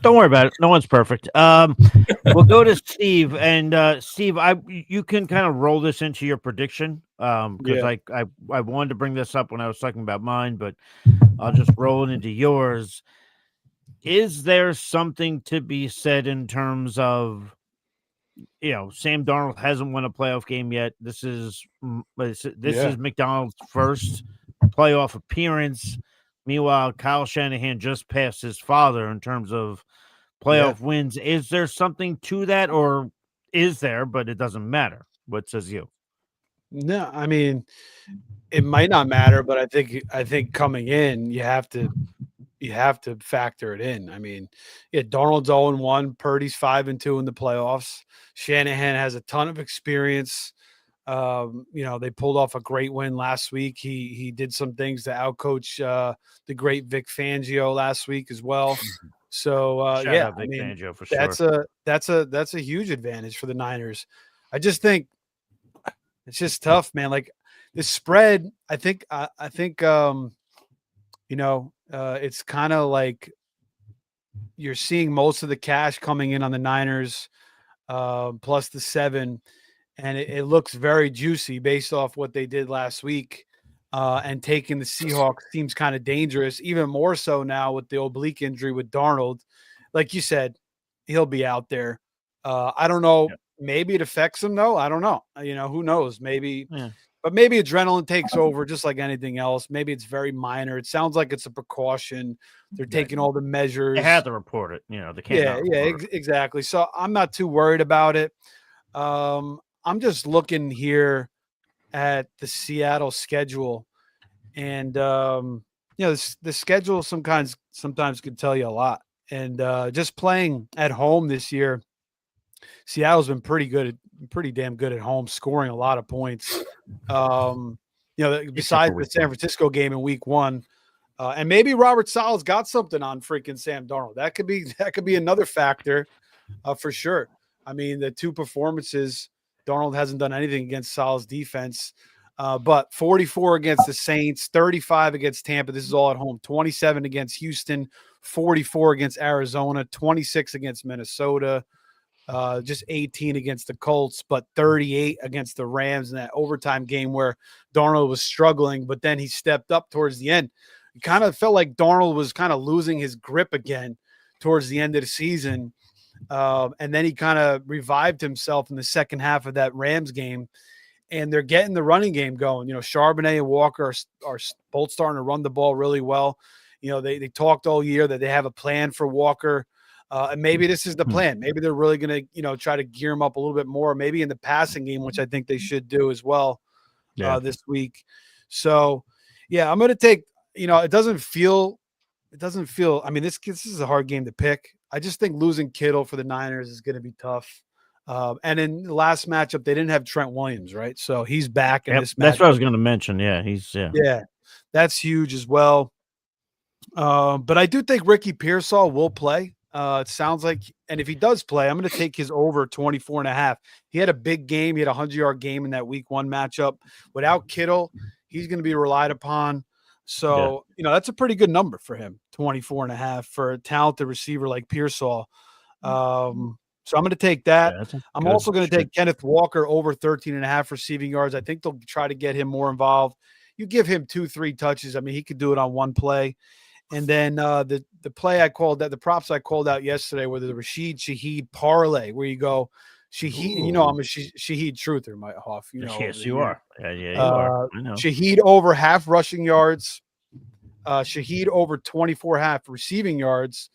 Don't worry about it. No one's perfect. We'll go to Steve, and Steve, you can kind of roll this into your prediction because I wanted to bring this up when I was talking about mine, but I'll just roll it into yours. Is there something to be said in terms of, Sam Darnold hasn't won a playoff game yet. This is McDonald's first playoff appearance. Meanwhile, Kyle Shanahan just passed his father in terms of playoff wins. Is there something to that, or is there, but it doesn't matter? What says you? No, I mean, it might not matter, but I think coming in, you have to factor it in. I mean, Darnold's 0-1, Purdy's 5-2 in the playoffs. Shanahan has a ton of experience. They pulled off a great win last week. He did some things to outcoach the great Vic Fangio last week as well. So Shout out Vic Fangio for sure. That's a huge advantage for the Niners. I just think it's just tough, man. Like the spread, I think it's kind of like you're seeing most of the cash coming in on the Niners plus the 7. And it looks very juicy based off what they did last week. And taking the Seahawks seems kind of dangerous, even more so now with the oblique injury with Darnold. Like you said, he'll be out there. I don't know. Yeah. Maybe it affects him, though. I don't know. Who knows? Maybe. Yeah. But maybe adrenaline takes over just like anything else. Maybe it's very minor. It sounds like it's a precaution. They're taking all the measures. They have to report it. They can't. Exactly. So I'm not too worried about it. I'm just looking here at the Seattle schedule, and the schedule sometimes can tell you a lot. And just playing at home this year, Seattle's been pretty damn good at home, scoring a lot of points. Besides the San Francisco game in Week 1, and maybe Robert Saleh's got something on freaking Sam Darnold. That could be another factor for sure. I mean, the two performances. Darnold hasn't done anything against Saleh's defense, but 44 against the Saints, 35 against Tampa. This is all at home. 27 against Houston, 44 against Arizona, 26 against Minnesota, just 18 against the Colts, but 38 against the Rams in that overtime game where Darnold was struggling, but then he stepped up towards the end. It kind of felt like Darnold was kind of losing his grip again towards the end of the season. And then he kind of revived himself in the second half of that Rams game, and they're getting the running game going. Charbonnet and Walker are both starting to run the ball really well. They talked all year that they have a plan for Walker, and maybe this is the plan. Maybe they're really going to try to gear him up a little bit more, maybe in the passing game, which I think they should do as well this week. So, I'm going to take. It doesn't feel. I mean, this is a hard game to pick. I just think losing Kittle for the Niners is going to be tough. And in the last matchup, they didn't have Trent Williams, right? So he's back in this matchup. That's what I was going to mention. Yeah, Yeah, that's huge as well. But I do think Ricky Pearsall will play. It sounds like, and if he does play, I'm going to take his over 24.5. He had a big game. He had a 100-yard game in that Week 1 matchup. Without Kittle, he's going to be relied upon. So, that's a pretty good number for him, 24.5 for a talented receiver like Pearsall. So I'm going to take that. I'm also going to take Kenneth Walker over 13.5 receiving yards. I think they'll try to get him more involved. You give him 2-3 touches. I mean, he could do it on one play. And then the play I called out, the props I called out yesterday were the Rashid Shaheed parlay, where you go Shaheed. You know, I'm a Shaheed truther, my Hoff. You know, yes, you are. Yeah, you are. I know. Shaheed over half rushing yards. Shaheed over 24 half receiving yards.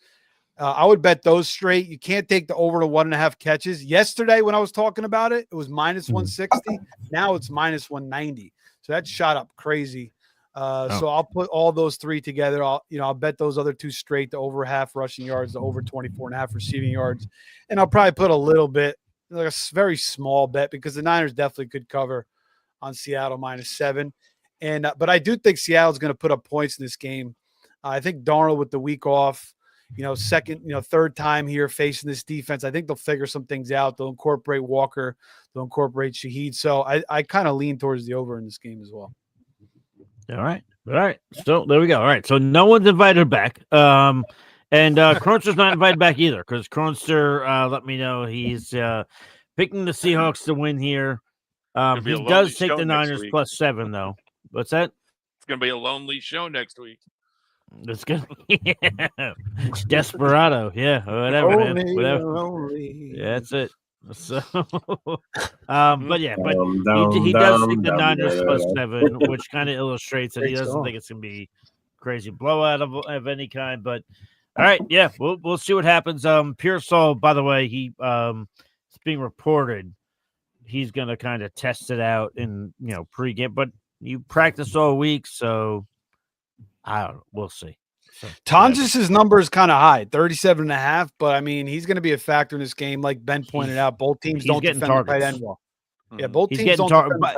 I would bet those straight. You can't take the over to 1.5 catches. Yesterday, when I was talking about it, it was minus 160. Now it's minus 190. So that shot up crazy. So I'll put all those three together. I'll bet those other two straight, the over half rushing yards, the over 24.5 receiving yards. And I'll probably put a little bit, like a very small bet, because the Niners definitely could cover on Seattle -7. But I do think Seattle's going to put up points in this game. I think Darnold with the week off, third time here facing this defense, I think they'll figure some things out. They'll incorporate Walker. They'll incorporate Shaheed. So I kind of lean towards the over in this game as well. All right. So there we go. All right. So no one's invited back. And Cronster's not invited back either, because Cronster let me know he's picking the Seahawks to win here. He does take the Niners +7, though. What's that? It's going to be a lonely show next week. It's gonna be Desperado, yeah, whatever, man. Whatever. Yeah, that's it. So, but yeah, but he does think the Niners +7, which kind of illustrates that he doesn't think it's gonna be crazy blowout of any kind. But all right, yeah, we'll see what happens. Pearsall, by the way, it's being reported he's gonna kind of test it out in pregame, but you practice all week, so. I don't know. We'll see. So, Tonjes's number is kind of high, 37.5. But I mean, he's going to be a factor in this game. Like Ben pointed out, both teams don't defend the tight end well. Yeah, both teams don't defend the tight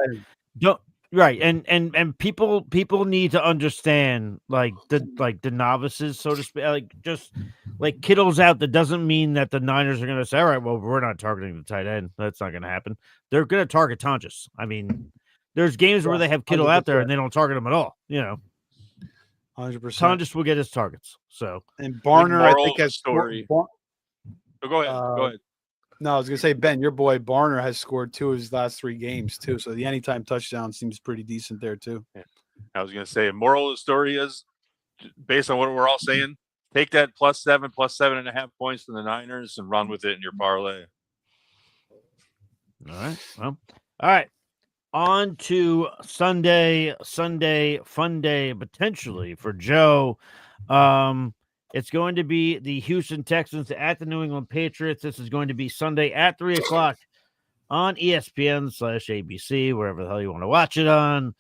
end. Right, and people need to understand like the novices, so to speak. Like just like Kittle's out, that doesn't mean that the Niners are going to say, all right, well, we're not targeting the tight end. That's not going to happen. They're going to target Tonjes. I mean, there's games where they have Kittle 100%. Out there and they don't target him at all. 100%. Tonjes will get his targets. So and Barner, I think, has story. Go ahead. Go ahead. No, I was gonna say, Ben, your boy Barner has scored 2 of his last 3 games too. So the anytime touchdown seems pretty decent there too. Yeah. I was gonna say, moral of the story is, based on what we're all saying, take that +7, +7.5 points from the Niners and run with it in your parlay. All right. Well, all right. On to Sunday fun day potentially for Joe. It's going to be the Houston Texans at the New England Patriots. This is going to be Sunday at 3:00 on ESPN/ABC, wherever the hell you want to watch it on.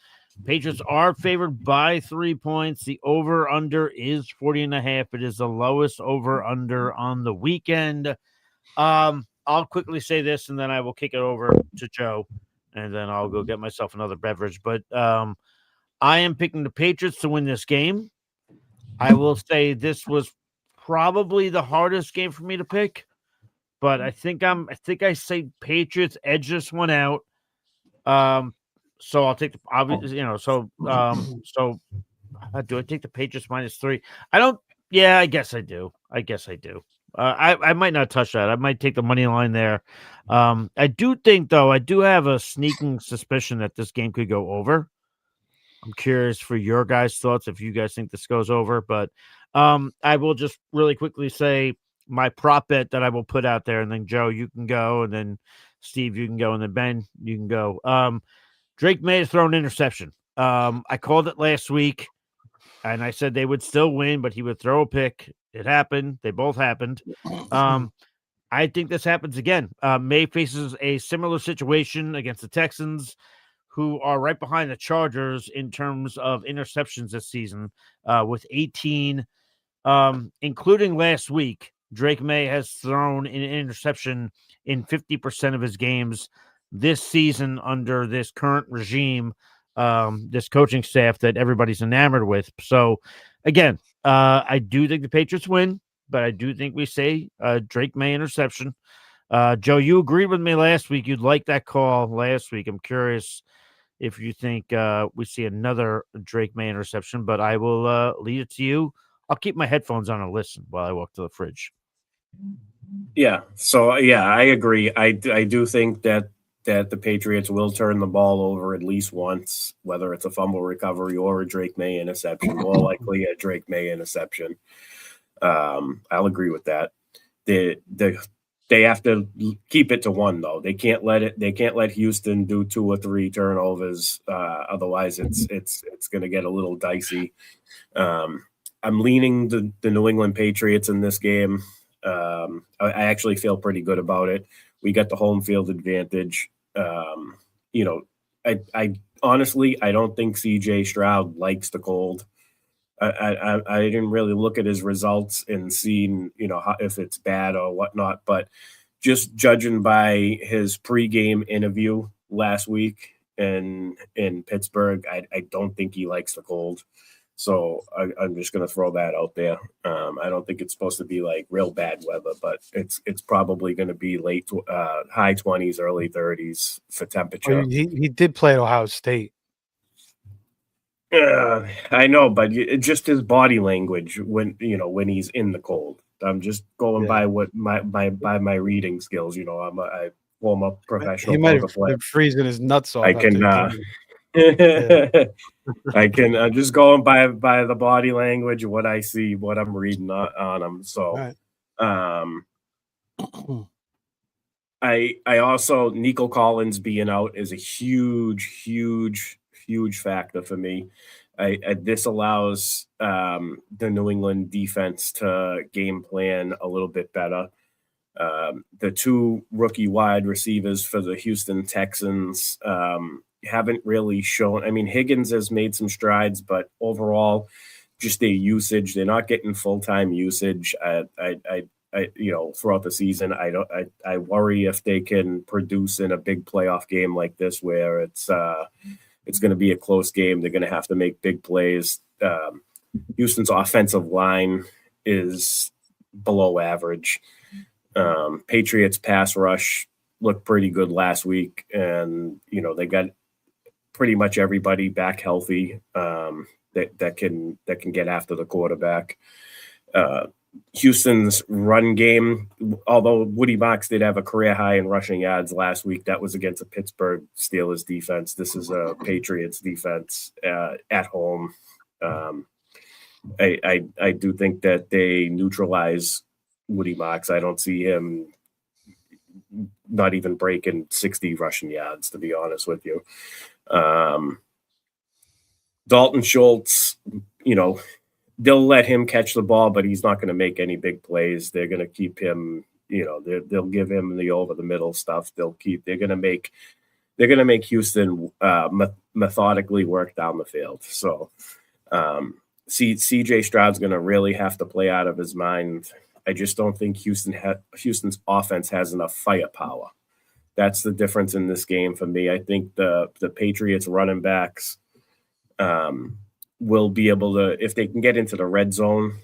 Patriots are favored by 3 points. The over-under is 40.5. It is the lowest over-under on the weekend. I'll quickly say this, and then I will kick it over to Joe. And then I'll go get myself another beverage. But I am picking the Patriots to win this game. I will say this was probably the hardest game for me to pick. But I think I say Patriots edge this one out. So I'll take the obvious, so do I take the Patriots -3? I don't. Yeah, I guess I do. I might not touch that. I might take the money line there. I do think, though, I do have a sneaking suspicion that this game could go over. I'm curious for your guys' thoughts if you guys think this goes over. But I will just really quickly say my prop bet that I will put out there, and then Joe, you can go, and then Steve, you can go, and then Ben, you can go. Drake May has thrown an interception. I called it last week, and I said they would still win, but he would throw a pick. It happened. They both happened. I think this happens again. May faces a similar situation against the Texans, who are right behind the Chargers in terms of interceptions this season, with 18, including last week. Drake May has thrown an interception in 50% of his games this season under this current regime, this coaching staff that everybody's enamored with. So, again, I do think the Patriots win, but I do think we say Drake May interception. Joe, you agreed with me last week. You'd like that call last week. I'm curious if you think we see another Drake May interception, but I will leave it to you. I'll keep my headphones on and listen while I walk to the fridge. Yeah. So, yeah, I agree. I do think that that the Patriots will turn the ball over at least once, whether it's a fumble recovery or a Drake May interception. More likely a Drake May interception. I'll agree with that. They have to keep it to one, though. They can't let Houston do 2 or 3 turnovers. Otherwise, it's going to get a little dicey. I'm leaning the New England Patriots in this game. I actually feel pretty good about it. We got the home field advantage. I honestly, I don't think CJ Stroud likes the cold. I didn't really look at his results and seen, if it's bad or whatnot, but just judging by his pregame interview last week in Pittsburgh, I don't think he likes the cold. So I'm just going to throw that out there. I don't think it's supposed to be like real bad weather, but it's probably going to be high 20s, early 30s for temperature. Oh, he did play at Ohio State. I know, but just his body language when he's in the cold. I'm just going by what my reading skills. I'm a former professional. He might have been freezing his nuts off. I can. I'm just going by the body language, what I see, what I'm reading on him. So, right. I also Nico Collins being out is a huge factor for me. This allows the New England defense to game plan a little bit better. The 2 rookie wide receivers for the Houston Texans haven't really shown. I mean, Higgins has made some strides, but overall, just their usage, they're not getting full-time usage. Throughout the season, I worry if they can produce in a big playoff game like this, where it's going to be a close game. They're going to have to make big plays. Houston's offensive line is below average. Patriots pass rush looked pretty good last week, and they got pretty much everybody back healthy that can get after the quarterback. Houston's run game, although Woody Mox did have a career high in rushing yards last week, that was against a Pittsburgh Steelers defense. This is a Patriots defense at home. I do think that they neutralize Woody Mox. I don't see him not even breaking 60 rushing yards, to be honest with you. Dalton Schultz, they'll let him catch the ball, but he's not going to make any big plays. They're going to keep him, they'll give him the over the middle stuff. They're going to make Houston methodically work down the field. So CJ Stroud's going to really have to play out of his mind. I just don't think Houston's offense has enough firepower. That's the difference in this game for me. I think the Patriots running backs will be able to, if they can get into the red zone,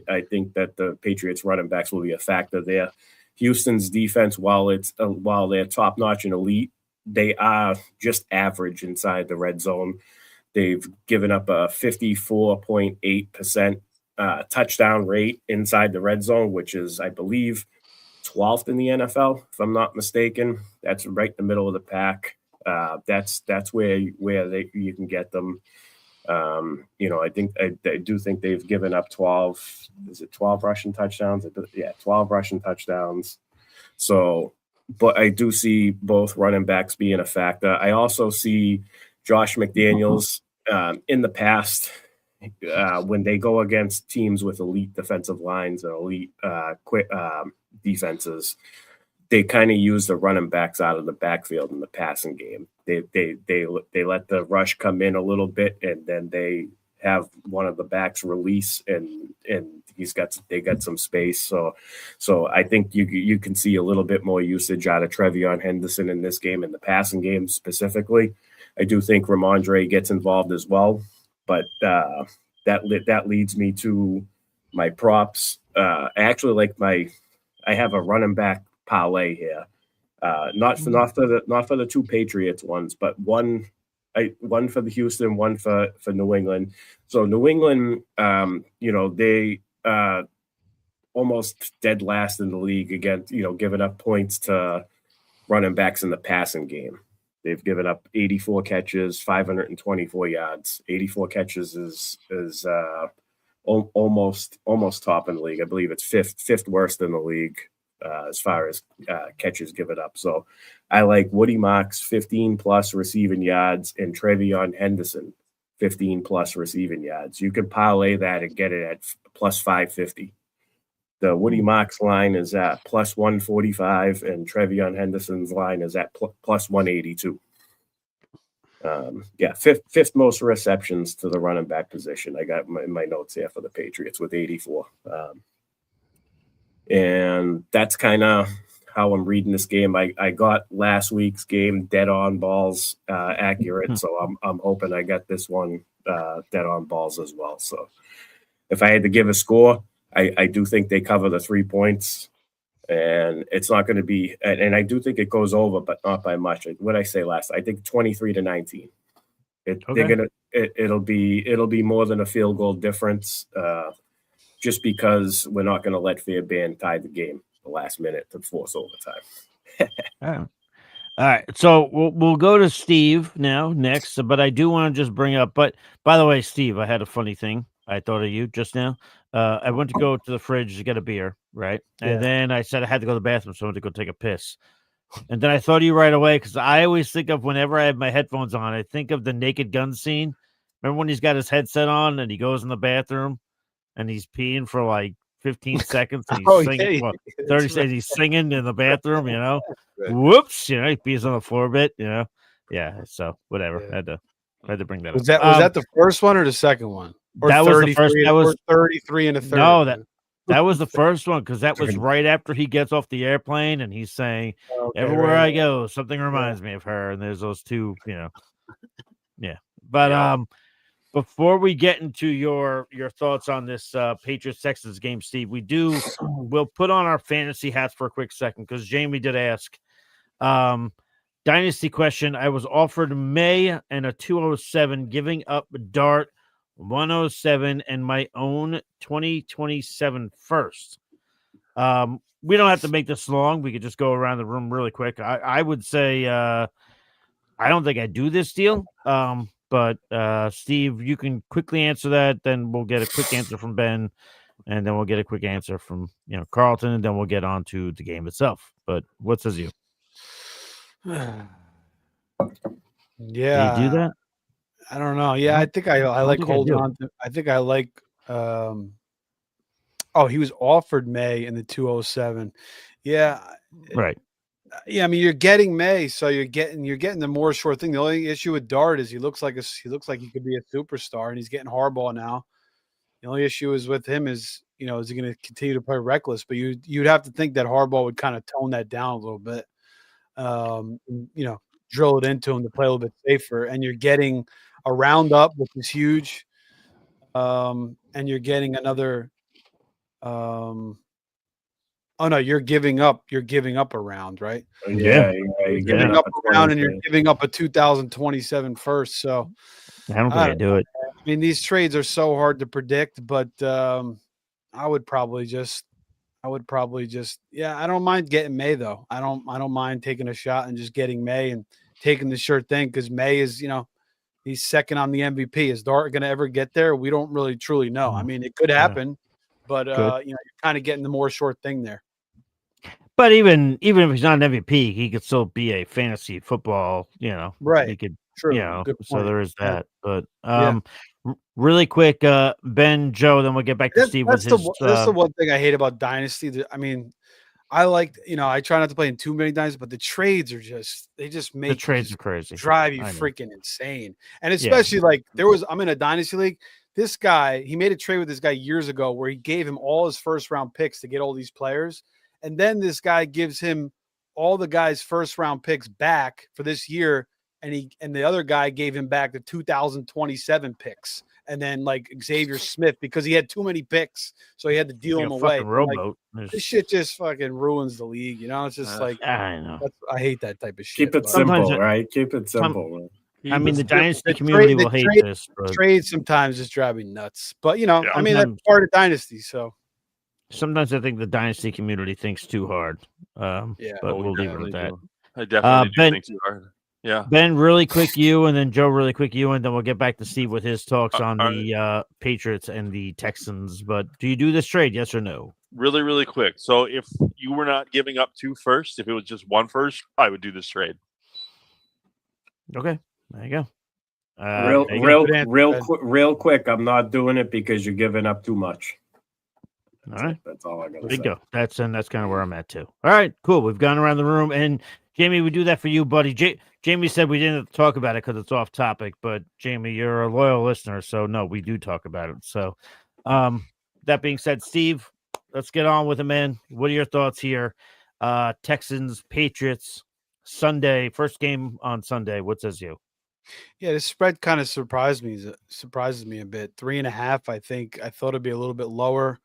I think that the Patriots running backs will be a factor there. Houston's defense, while they're top notch and elite, they are just average inside the red zone. They've given up a 54.8% touchdown rate inside the red zone, which is, I believe, 12th in the NFL, if I'm not mistaken. That's right in the middle of the pack. That's where you can get them. I do think they've given up 12. Is it 12 rushing touchdowns? Yeah, 12 rushing touchdowns. So, but I do see both running backs being a factor. I also see Josh McDaniels in the past when they go against teams with elite defensive lines and elite quick defenses. They kind of use the running backs out of the backfield in the passing game. They let the rush come in a little bit, and then they have one of the backs release, and they got some space. So I think you can see a little bit more usage out of Trevion Henderson in this game, in the passing game specifically. I do think Ramondre gets involved as well, but that leads me to my props. I have a running back parlay here, not for the 2 Patriots ones, but one for the Houston, one for New England. So New England, they almost dead last in the league against, giving up points to running backs in the passing game. They've given up 84 catches, 524 yards. 84 catches is almost top in the league. I believe it's fifth worst in the league as far as catches given up. So I like Woody Mox 15 plus receiving yards and Trevion Henderson 15 plus receiving yards. You can parlay that and get it at plus 550. The Woody Mox line is at plus 145, and Trevion Henderson's line is at plus 182. Fifth most receptions to the running back position. I got my notes here for the Patriots with 84. And that's kind of how I'm reading this game. I got last week's game dead on balls accurate, so I'm hoping I got this one dead on balls as well. So if I had to give a score, I do think they cover the 3 points, and it's not going to be. And I do think it goes over, but not by much. What did I say last? I think 23-19. It'll be more than a field goal difference, just because we're not going to let Fairbairn tie the game the last minute to force overtime. All right, so we'll go to Steve now next, but I do want to just bring up. But by the way, Steve, I had a funny thing. I thought of you just now. I went to go to the fridge to get a beer, right? And then I said I had to go to the bathroom, so I went to go take a piss. And then I thought of you right away because I always think of whenever I have my headphones on, I think of the Naked Gun scene. Remember when he's got his headset on and he goes in the bathroom and he's peeing for like 15 seconds and he's singing, 30 seconds, he's singing in the bathroom, you know? Right. Whoops, you know, he pees on the floor a bit, you know? Yeah, so whatever. I had to bring that up. Was that the first one or the second one? Or that was the first. That was 33 and a third. No, that was the first one because that was right after he gets off the airplane and he's saying, "Everywhere I go, something reminds me of her." And there's those two, you know. Yeah, but before we get into your thoughts on this Patriots Texans game, Steve, we'll put on our fantasy hats for a quick second because Jamie did ask. Dynasty question. I was offered May and a 207, giving up Dart 107 and my own 2027 first. We don't have to make this long. We could just go around the room really quick. I would say I don't think I do this deal. But Steve, you can quickly answer that. Then we'll get a quick answer from Ben, and then we'll get a quick answer from Carlton, and then we'll get on to the game itself. But what says you? Yeah. Do you do that? I don't know. Yeah, I think I like holding on to. I think I like. He was offered May in the 207. Yeah. Right. Yeah, I mean you're getting May, so you're getting the more sure thing. The only issue with Dart is he looks like he could be a superstar, and he's getting Harbaugh now. The only issue is with him is he going to continue to play reckless? But you'd have to think that Harbaugh would kind of tone that down a little bit. Drill it into him to play a little bit safer, and you're getting a roundup, which is huge. And you're getting another. Oh no, you're giving up a round, right? Yeah. You're giving up a round, and you're giving up a 2027 first. So I don't think I do it. I mean, these trades are so hard to predict, but I would probably just I don't mind getting May though. I don't mind taking a shot and just getting May and taking the sure thing because May is, he's second on the MVP. Is Dart going to ever get there? We don't really truly know. I mean, it could happen, but you're kind of getting the more short thing there. But even if he's not an MVP, he could still be a fantasy football, Right. He could, True. so there is that. But really quick, Ben, Joe, then we'll get back to Steve. That's the one thing I hate about Dynasty. I mean, I like, I try not to play in too many Dynasties, but the trades are they just make the trades are crazy, drive you freaking insane. And especially I'm in a Dynasty league. This guy, he made a trade with this guy years ago where he gave him all his first round picks to get all these players. And then this guy gives him all the guy's first round picks back for this year. And the other guy gave him back the 2027 picks. And then Xavier Smith, because he had too many picks. So he had to deal them away. This shit just fucking ruins the league. It's just I know. I hate that type of shit. Keep it simple, right? Keep it simple. I mean, the Dynasty community will hate this. But trades sometimes just drive me nuts. But, I mean, that's part of Dynasty. So sometimes I think the Dynasty community thinks too hard. But we'll leave it at that. I definitely do think too hard. Yeah. Ben, really quick you, and then Joe, really quick you, and then we'll get back to Steve with his talks on the Patriots and the Texans. But do you do this trade, yes or no? Really, really quick. So if you were not giving up 2 firsts, if it was just 1 first, I would do this trade. Okay, there you go. Real quick. I'm not doing it because you're giving up too much. All right, that's all I got to say. There you go. That's kind of where I'm at too. All right, cool. We've gone around the room, and Jamie, we do that for you, buddy. Jamie said we didn't talk about it because it's off topic, but Jamie, you're a loyal listener, so no, we do talk about it. So, that being said, Steve, let's get on with it, man. What are your thoughts here? Texans, Patriots, Sunday, first game on Sunday. What says you? Yeah, this spread kind of surprises me a bit. 3.5. I thought it'd be a little bit lower.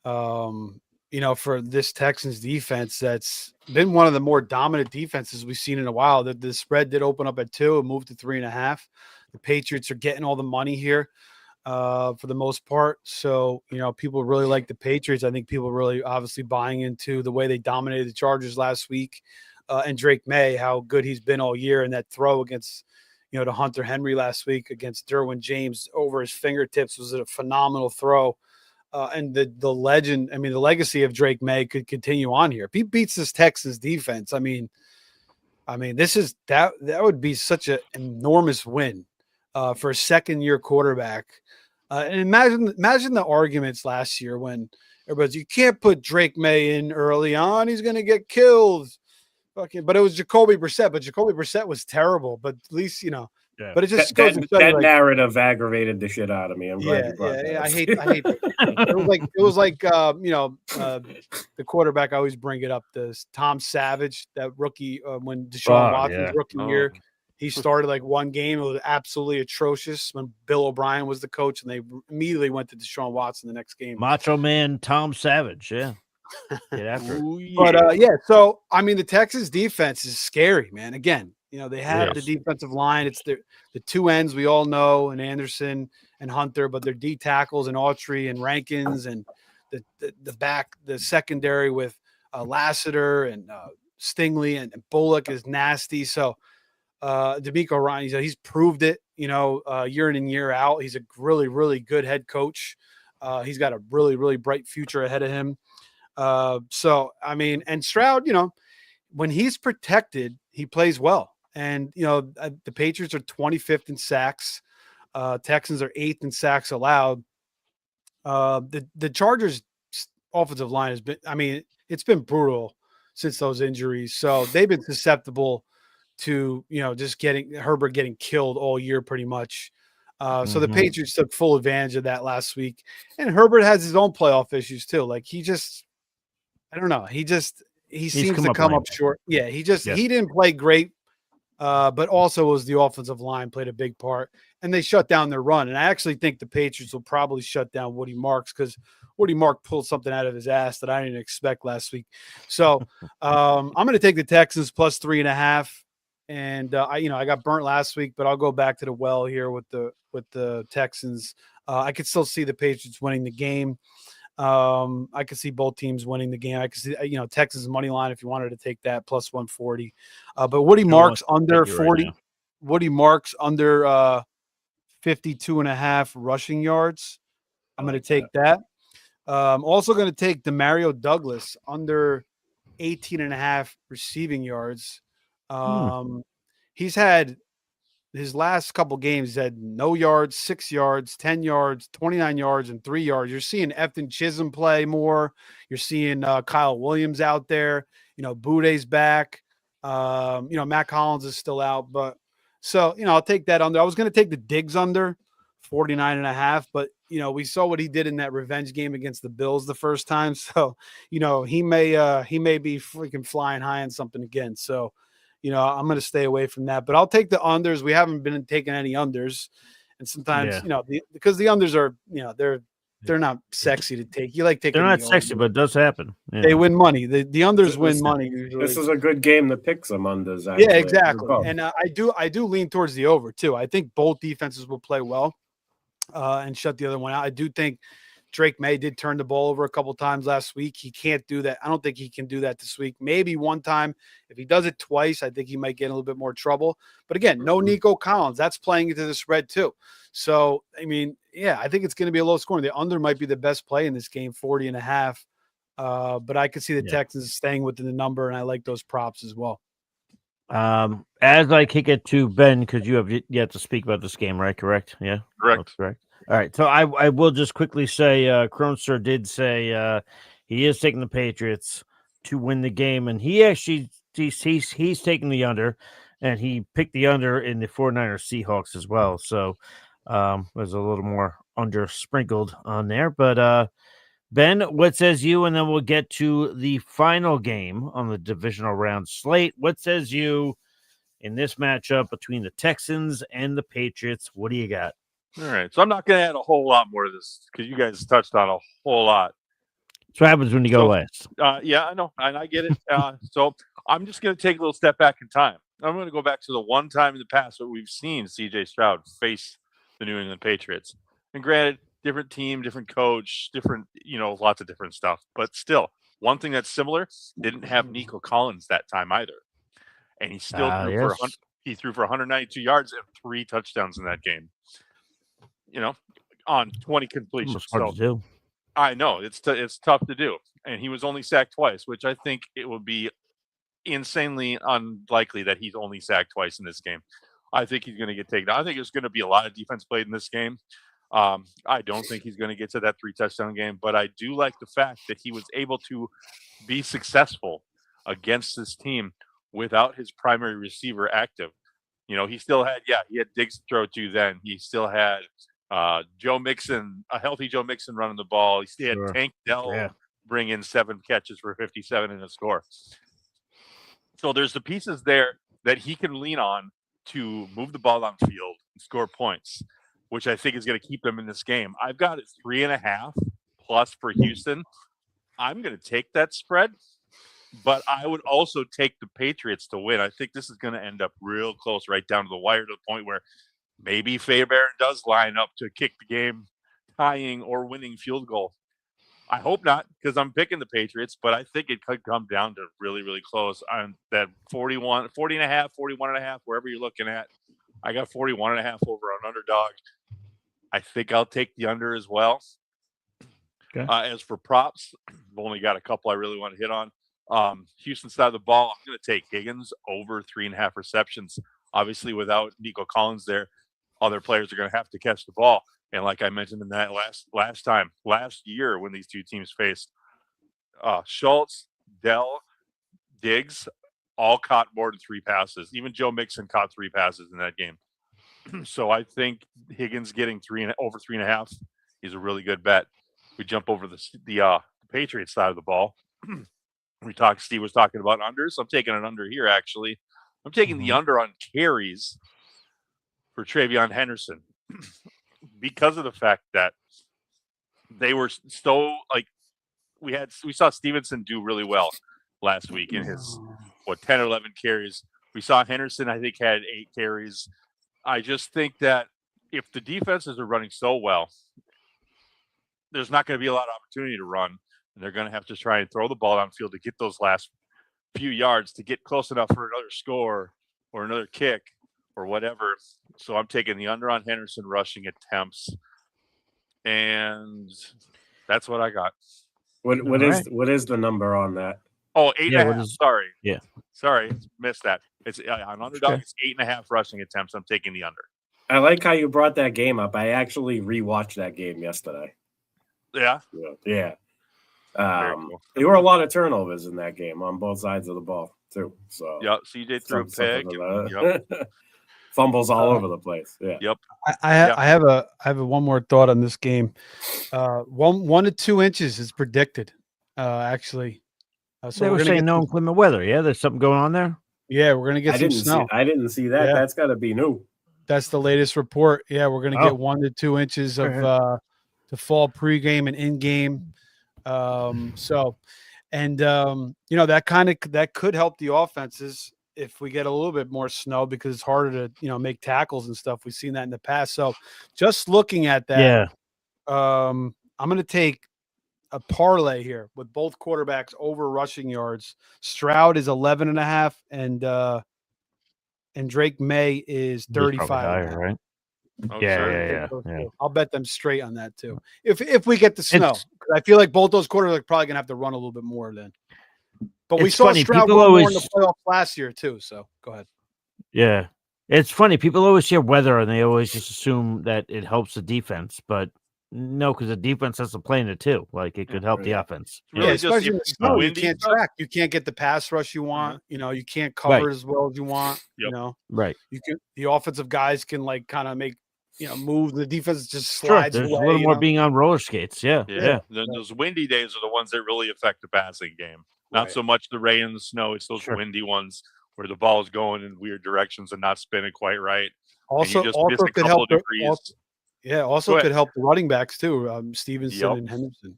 For this Texans defense, that's been one of the more dominant defenses we've seen in a while. The spread did open up at 2 and moved to 3.5. The Patriots are getting all the money here for the most part. So, people really like the Patriots. I think people really obviously buying into the way they dominated the Chargers last week. And Drake May, how good he's been all year, and that throw against, to Hunter Henry last week against Derwin James over his fingertips was a phenomenal throw. And the legend, the legacy of Drake May could continue on here. If he beats this Texans defense, this is that would be such an enormous win for a second-year quarterback. And imagine the arguments last year when everybody's, you can't put Drake May in early on; he's going to get killed. Okay, but it was Jacoby Brissett. But Jacoby Brissett was terrible. But at least Yeah. But it just goes that narrative aggravated the shit out of me. I'm glad you brought that. I hate it was like the quarterback. I always bring it up. This Tom Savage, that rookie when Deshaun Watson's rookie year, he started like one game. It was absolutely atrocious when Bill O'Brien was the coach, and they immediately went to Deshaun Watson the next game. Macho Man Tom Savage, yeah. Get after it. But so the Texas defense is scary, man. Again, they have the defensive line. It's the two ends we all know, and Anderson and Hunter, but their D tackles and Autry and Rankins, and the secondary with Lassiter and Stingley and Bullock is nasty. So D'Amico Ryan, he's proved it, year in and year out. He's a really, really good head coach. He's got a really, really bright future ahead of him. And Stroud, when he's protected, he plays well. And, the Patriots are 25th in sacks. Texans are 8th in sacks allowed. The Chargers offensive line has been, it's been brutal since those injuries. So they've been susceptible to, just Herbert getting killed all year pretty much. So the Patriots took full advantage of that last week. And Herbert has his own playoff issues too. Like he seems to come up short. Yeah, he didn't play great. But also was the offensive line played a big part, and they shut down their run. And I actually think the Patriots will probably shut down Woody Marks because Woody Mark pulled something out of his ass that I didn't expect last week. So I'm going to take the Texans plus 3.5. And I got burnt last week, but I'll go back to the well here with the Texans. I could still see the Patriots winning the game. I could see both teams winning the game. I could see, Texas money line if you wanted to take that plus 140. But Woody Marks under 40. Right, Woody Marks under 52.5 rushing yards. I'm going to take that. I'm also going to take Demario Douglas under 18.5 receiving yards. He's had his last couple games, he's had no yards, 6 yards, 10 yards, 29 yards, and 3 yards. You're seeing Efton Chisholm play more. You're seeing Kyle Williams out there. Boudet's back. Matt Collins is still out. But so, I'll take that under. I was going to take the Diggs under 49.5, but, we saw what he did in that revenge game against the Bills the first time. So, he may be freaking flying high on something again. So, I'm going to stay away from that, but I'll take the unders. We haven't been taking any unders. And sometimes, because the unders are, they're not sexy to take. You like taking They're not sexy, but it does happen. Yeah. They win money. The unders win money usually. This is a good game to pick some unders. Actually. Yeah, exactly. And I do lean towards the over too. I think both defenses will play well and shut the other one out. I do think Drake May did turn the ball over a couple times last week. He can't do that. I don't think he can do that this week. Maybe one time. If he does it twice, I think he might get in a little bit more trouble. But again, no Nico Collins. That's playing into the spread too. So, I mean, yeah, I think it's going to be a low scoring. The under might be the best play in this game, 40.5. But I could see the Texans staying within the number, and I like those props as well. As I kick it to Ben, because you have yet to speak about this game, right? Correct? Yeah, Correct. Correct. All right. So I will just quickly say, Kronster did say he is taking the Patriots to win the game, and he actually he's taking the under, and he picked the under in the 49ers Seahawks as well. So there's a little more under sprinkled on there, but Ben, what says you? And then we'll get to the final game on the divisional round slate. What says you in this matchup between the Texans and the Patriots? What do you got? All right. So I'm not going to add a whole lot more to this because you guys touched on a whole lot. That's what happens when you go last. Yeah, I know. And I get it. So I'm just going to take a little step back in time. I'm going to go back to the one time in the past where we've seen C.J. Stroud face the New England Patriots. And granted, different team, different coach, different, lots of different stuff. But still, one thing that's similar, didn't have Nico Collins that time either. And he still threw for 192 yards and 3 touchdowns in that game. On 20 completions. Hard to do. I know it's tough to do. And he was only sacked twice, which I think it would be insanely unlikely that he's only sacked twice in this game. I think he's going to get taken down. I think there's going to be a lot of defense played in this game. I don't think he's going to get to that 3 touchdown game, but I do like the fact that he was able to be successful against this team without his primary receiver active. He still had, he had Diggs to throw to then. He still had Joe Mixon, a healthy Joe Mixon running the ball. He still had Tank Dell bring in 7 catches for 57 and a score. So there's the pieces there that he can lean on to move the ball downfield and score points, which I think is going to keep them in this game. I've got it 3.5 plus for Houston. I'm going to take that spread, but I would also take the Patriots to win. I think this is going to end up real close, right down to the wire, to the point where maybe Fairbairn does line up to kick the game tying or winning field goal. I hope not, because I'm picking the Patriots, but I think it could come down to really, really close on that 40.5, 41.5, wherever you're looking at. I got 41.5 over on underdog. I think I'll take the under as well. Okay. As for props, I've only got a couple I really want to hit on. Houston side of the ball, I'm going to take Higgins over 3.5 receptions. Obviously, without Nico Collins there, other players are going to have to catch the ball. And like I mentioned in that last year when these two teams faced, Schultz, Dell, Diggs all caught more than 3 passes. Even Joe Mixon caught 3 passes in that game. So I think Higgins getting over 3.5 is a really good bet. We jump over the Patriots side of the ball. Steve was talking about unders. I'm taking an under here, actually. I'm taking the under on carries for Travion Henderson because of the fact that they were so we saw Stevenson do really well last week in his 10 or 11 carries. We saw Henderson, I think, had 8 carries. I just think that if the defenses are running so well, there's not going to be a lot of opportunity to run, and they're going to have to try and throw the ball downfield to get those last few yards to get close enough for another score or another kick or whatever. So I'm taking the under on Henderson rushing attempts, and that's what I got. What is the number on that? Oh, 8.5. Sorry. Yeah. Sorry, missed that. It's on underdog. It's 8.5 rushing attempts. I'm taking the under. I like how you brought that game up. I actually rewatched that game yesterday. Yeah. Yeah. Cool. There were a lot of turnovers in that game on both sides of the ball too. So yeah, CJ threw a pick. Fumbles all over the place. Yeah. Yep. I have a one more thought on this game. 1 to 2 inches is predicted. Actually, so they were saying no inclement weather. Yeah, there's something going on there. Yeah, we're gonna get some snow. I didn't see that. Yeah. That's got to be new. That's the latest report. Yeah, we're gonna get 1 to 2 inches of the fall pregame and in game. That could help the offenses if we get a little bit more snow, because it's harder to make tackles and stuff. We've seen that in the past. So just looking at that, I'm I'm going to take a parlay here with both quarterbacks over rushing yards. Stroud is 11.5, and Drake May is 35. Higher, right? Oh, Yeah, sure. yeah. I'll bet them straight on that too. If we get the snow, 'cause I feel like both those quarterbacks are probably going to have to run a little bit more then. But we It's saw funny, Stroud people run more in always- the playoffs last year too. So go ahead. Yeah. It's funny. People always hear weather and they always just assume that it helps the defense, but no, because the defense has to play in it too. Like it could help the offense. Really Yeah, just especially if in the it's snow, you windy can't stuff. track. You can't get the pass rush you want. You know, you can't cover Right. as well as you want. Yep. You know, Right. you can. The offensive guys can like kind of make moves. The defense just Sure. slides There's away. a little more know? being on roller skates. Yeah. Yeah. Those windy days are the ones that really affect the passing game. Not Right. so much the rain and the snow. It's those windy ones where the ball is going in weird directions and not spinning quite right. Also, and you just miss a could couple help. of degrees. Also could help the running backs too. Stevenson Yep. and Henderson.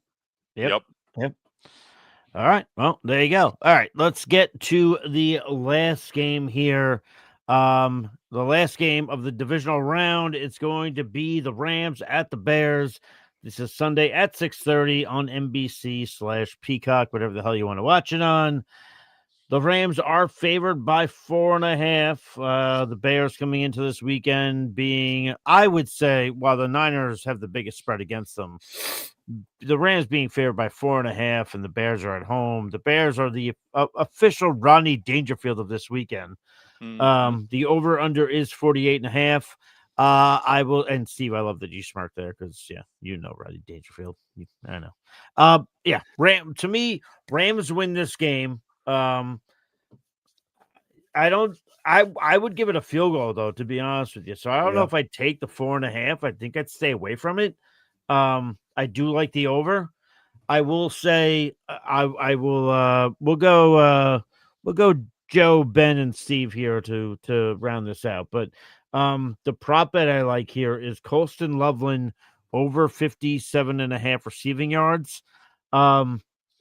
Yep. All right. Well, there you go. All right. Let's get to the last game here. The last game of the divisional round. It's going to be the Rams at the Bears. This is Sunday at 6:30 on NBC/Peacock, whatever the hell you want to watch it on. The Rams are favored by 4.5. The Bears coming into this weekend being, I would say, while the Niners have the biggest spread against them, the Rams being favored by 4.5, and the Bears are at home. The Bears are the official Rodney Dangerfield of this weekend. The over/under is 48.5. I will, and Steve, I love that you smirk there because Rodney Dangerfield. I know. To me, Rams win this game. I would give it a field goal though, to be honest with you. So I don't know if I'd take the 4.5. I think I'd stay away from it. I do like the over. I will say we'll go Joe, Ben, and Steve here to round this out. But the prop bet I like here is Colston Loveland over 57.5 receiving yards.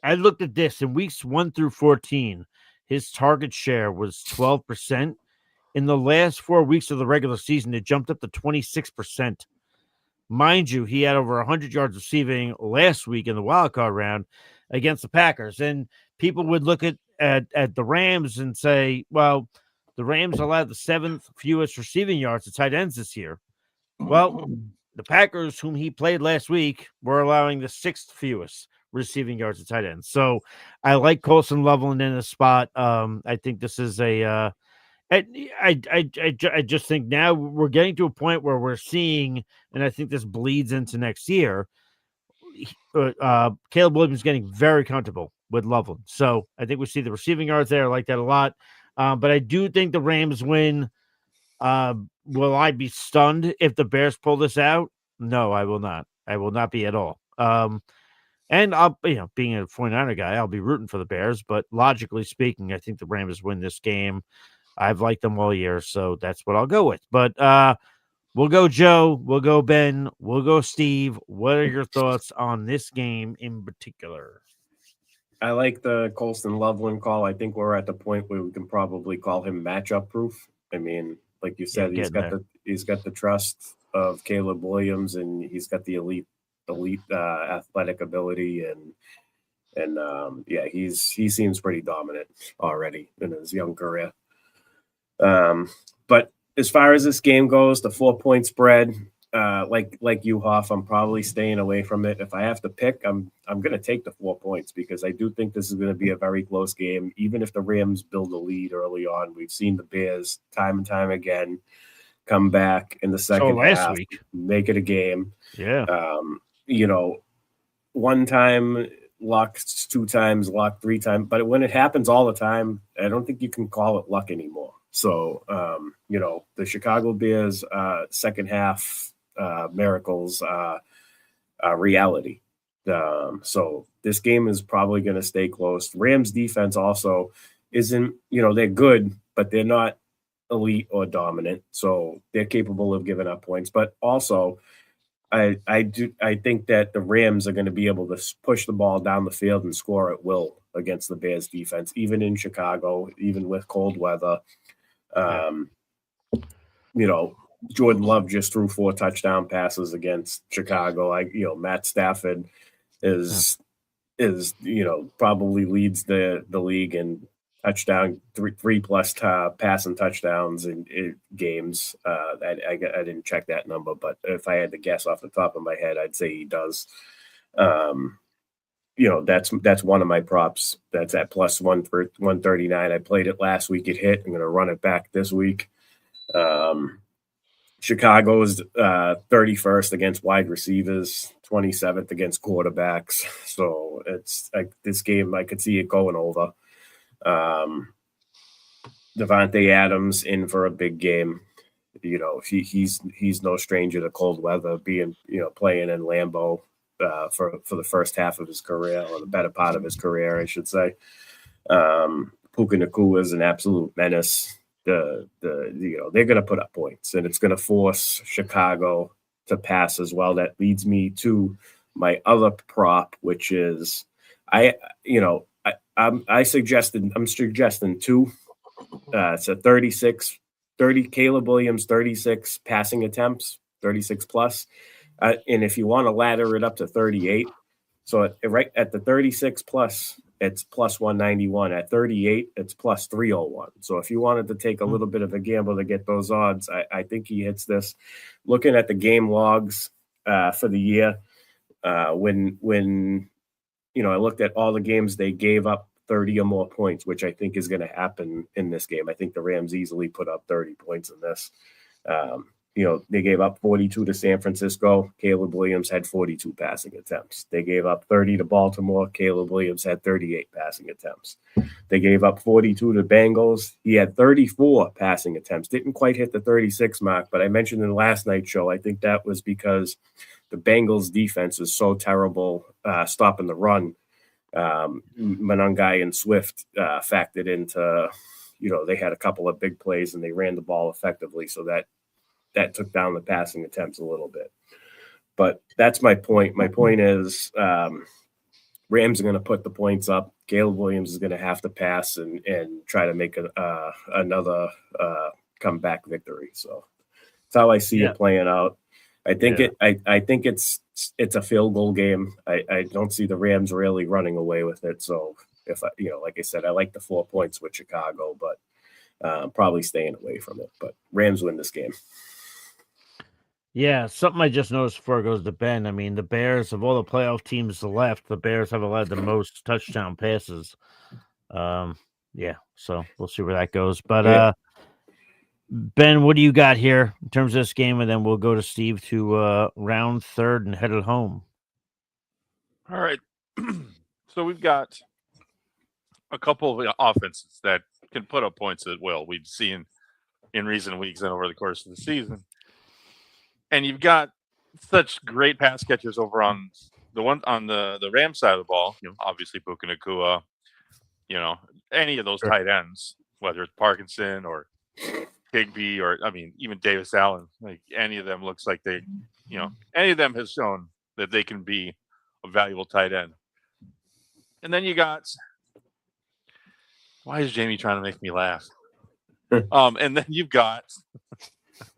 I looked at this in weeks 1 through 14. His target share was 12%. In the last 4 weeks of the regular season, it jumped up to 26%. Mind you, he had over 100 yards receiving last week in the wild card round against the Packers. And people would look at the Rams and say, well, the Rams allowed the 7th fewest receiving yards to tight ends this year. Well, the Packers, whom he played last week, were allowing the 6th fewest receiving yards to tight ends. So I like Colston Loveland in a spot. I think this is a I just think now we're getting to a point where we're seeing, and I think this bleeds into next year, Caleb Williams getting very comfortable with Loveland. So I think we see the receiving yards there. I like that a lot. But I do think the Rams win. Will I be stunned if the Bears pull this out? No, I will not. I will not be at all. And I'll, being a 49er guy, I'll be rooting for the Bears. But logically speaking, I think the Rams win this game. I've liked them all year, so that's what I'll go with. But we'll go Joe, we'll go Ben, we'll go Steve. What are your thoughts on this game in particular? I like the Colston Loveland call. I think we're at the point where we can probably call him matchup proof. I mean, like you said, he's got the trust of Caleb Williams, and he's got the elite athletic ability, and he seems pretty dominant already in his young career. But as far as this game goes, the 4-point spread, like you, Hoff, I'm probably staying away from it. If I have to pick, I'm going to take the 4 points because I do think this is going to be a very close game. Even if the Rams build a lead early on, we've seen the Bears time and time again come back in the second half, make it a game. Yeah. One time luck, 2 times luck, 3 times, but when it happens all the time, I don't think you can call it luck anymore. So, the Chicago Bears second half miracles reality. So this game is probably going to stay close. Rams defense also isn't, they're good, but they're not elite or dominant. So they're capable of giving up points. But also, I think that the Rams are going to be able to push the ball down the field and score at will against the Bears defense, even in Chicago, even with cold weather. Jordan Love just threw 4 touchdown passes against Chicago. Matt Stafford is probably leads the league in touchdown three plus passing touchdowns in games. I didn't check that number, but if I had to guess off the top of my head, I'd say he does. That's one of my props. That's at plus 139. I played it last week. It hit. I'm going to run it back this week. Chicago's 31st against wide receivers, 27th against quarterbacks. So it's like this game, I could see it going over. Devontae Adams in for a big game. He's no stranger to cold weather, being playing in Lambeau for the first half of his career, or the better part of his career, I should say. Puka Nacua is an absolute menace. They're going to put up points, and it's going to force Chicago to pass as well. That leads me to my other prop, which is I'm suggesting 2. It's a 30 Caleb Williams, 36 passing attempts, 36 plus. And if you want to ladder it up to 38, so right at the 36 plus, it's plus 191. At 38, it's plus 301. So if you wanted to take a little bit of a gamble to get those odds, I think he hits this. Looking at the game logs for the year, when I looked at all the games, they gave up 30 or more points, which I think is going to happen in this game. I think the Rams easily put up 30 points in this. They gave up 42 to San Francisco. Caleb Williams had 42 passing attempts. They gave up 30 to Baltimore. Caleb Williams had 38 passing attempts. They gave up 42 to Bengals. He had 34 passing attempts. Didn't quite hit the 36 mark, but I mentioned in last night's show, I think that was because the Bengals defense is so terrible stopping the run. Monangai and Swift factored into, they had a couple of big plays and they ran the ball effectively. So that took down the passing attempts a little bit. But that's my point. My point is Rams are going to put the points up. Caleb Williams is going to have to pass and try to make another comeback victory. So that's how I see it playing out. I think it's a field goal game. I don't see the Rams really running away with it. So if like I said, I like the 4 points with Chicago, but probably staying away from it. But Rams win this game. Yeah, something I just noticed before it goes to Ben. I mean, the Bears, of all the playoff teams left, the Bears have allowed the most touchdown passes. So we'll see where that goes. But Ben, what do you got here in terms of this game? And then we'll go to Steve to round third and head it home. All right. So we've got a couple of offenses that can put up points at will. We've seen in recent weeks and over the course of the season. And you've got such great pass catchers over on the Rams side of the ball. Obviously Puka Nacua, any of those tight ends, whether it's Parkinson or Higbee or even Davis Allen, like any of them looks like they, any of them has shown that they can be a valuable tight end. And then you got, why is Jamie trying to make me laugh? And then you've got,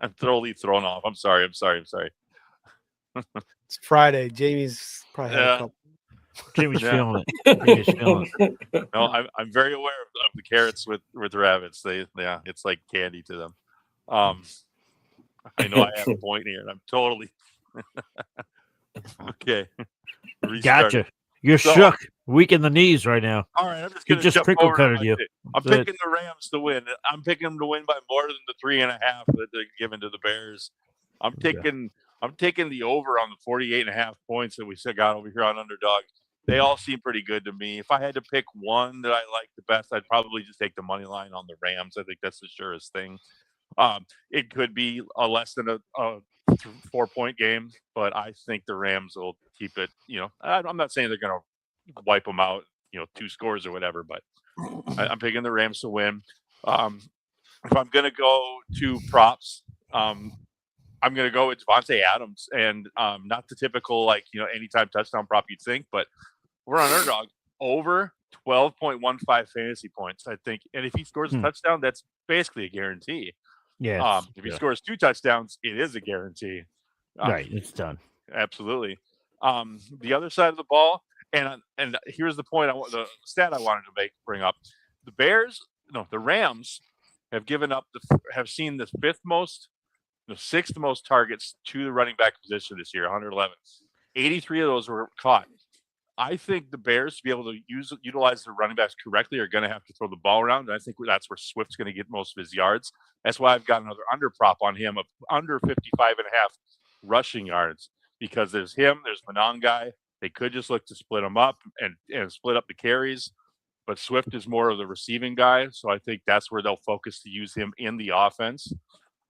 I'm totally thrown off. I'm sorry. It's Friday. Jamie's probably had a couple. Jamie's feeling it. No, I'm very aware of the carrots with rabbits. It's like candy to them. I know I have a point here, and I'm totally okay. Gotcha. You're shook, weak in the knees right now. All right, I'm just going to jump crinkle over cutted you. I'm picking the Rams to win. I'm picking them to win by more than the 3.5 that they're giving to the Bears. I'm taking the over on the 48.5 points that we still got over here on Underdog. They all seem pretty good to me. If I had to pick one that I like the best, I'd probably just take the money line on the Rams. I think that's the surest thing. It could be a less than a 4-point game, but I think the Rams will keep it. I'm not saying they're going to wipe them out, 2 scores or whatever, but I'm picking the Rams to win. If I'm going to go to props, I'm going to go with Devontae Adams, and not the typical anytime touchdown prop you'd think, but we're on Underdog over 12.15 fantasy points, I think. And if he scores a touchdown, that's basically a guarantee. Yeah. If he scores 2 touchdowns, it is a guarantee. Right, it's done. Absolutely. The other side of the ball, and here's the point the stat I wanted to bring up: the Rams have seen the sixth most targets to the running back position this year, 111. 83 of those were caught. I think the Bears, to be able to utilize their running backs correctly, are going to have to throw the ball around. And I think that's where Swift's going to get most of his yards. That's why I've got another under prop on him of under 55.5 rushing yards, because there's him, there's Monangai. They could just look to split them up and split up the carries. But Swift is more of the receiving guy. So I think that's where they'll focus to use him in the offense.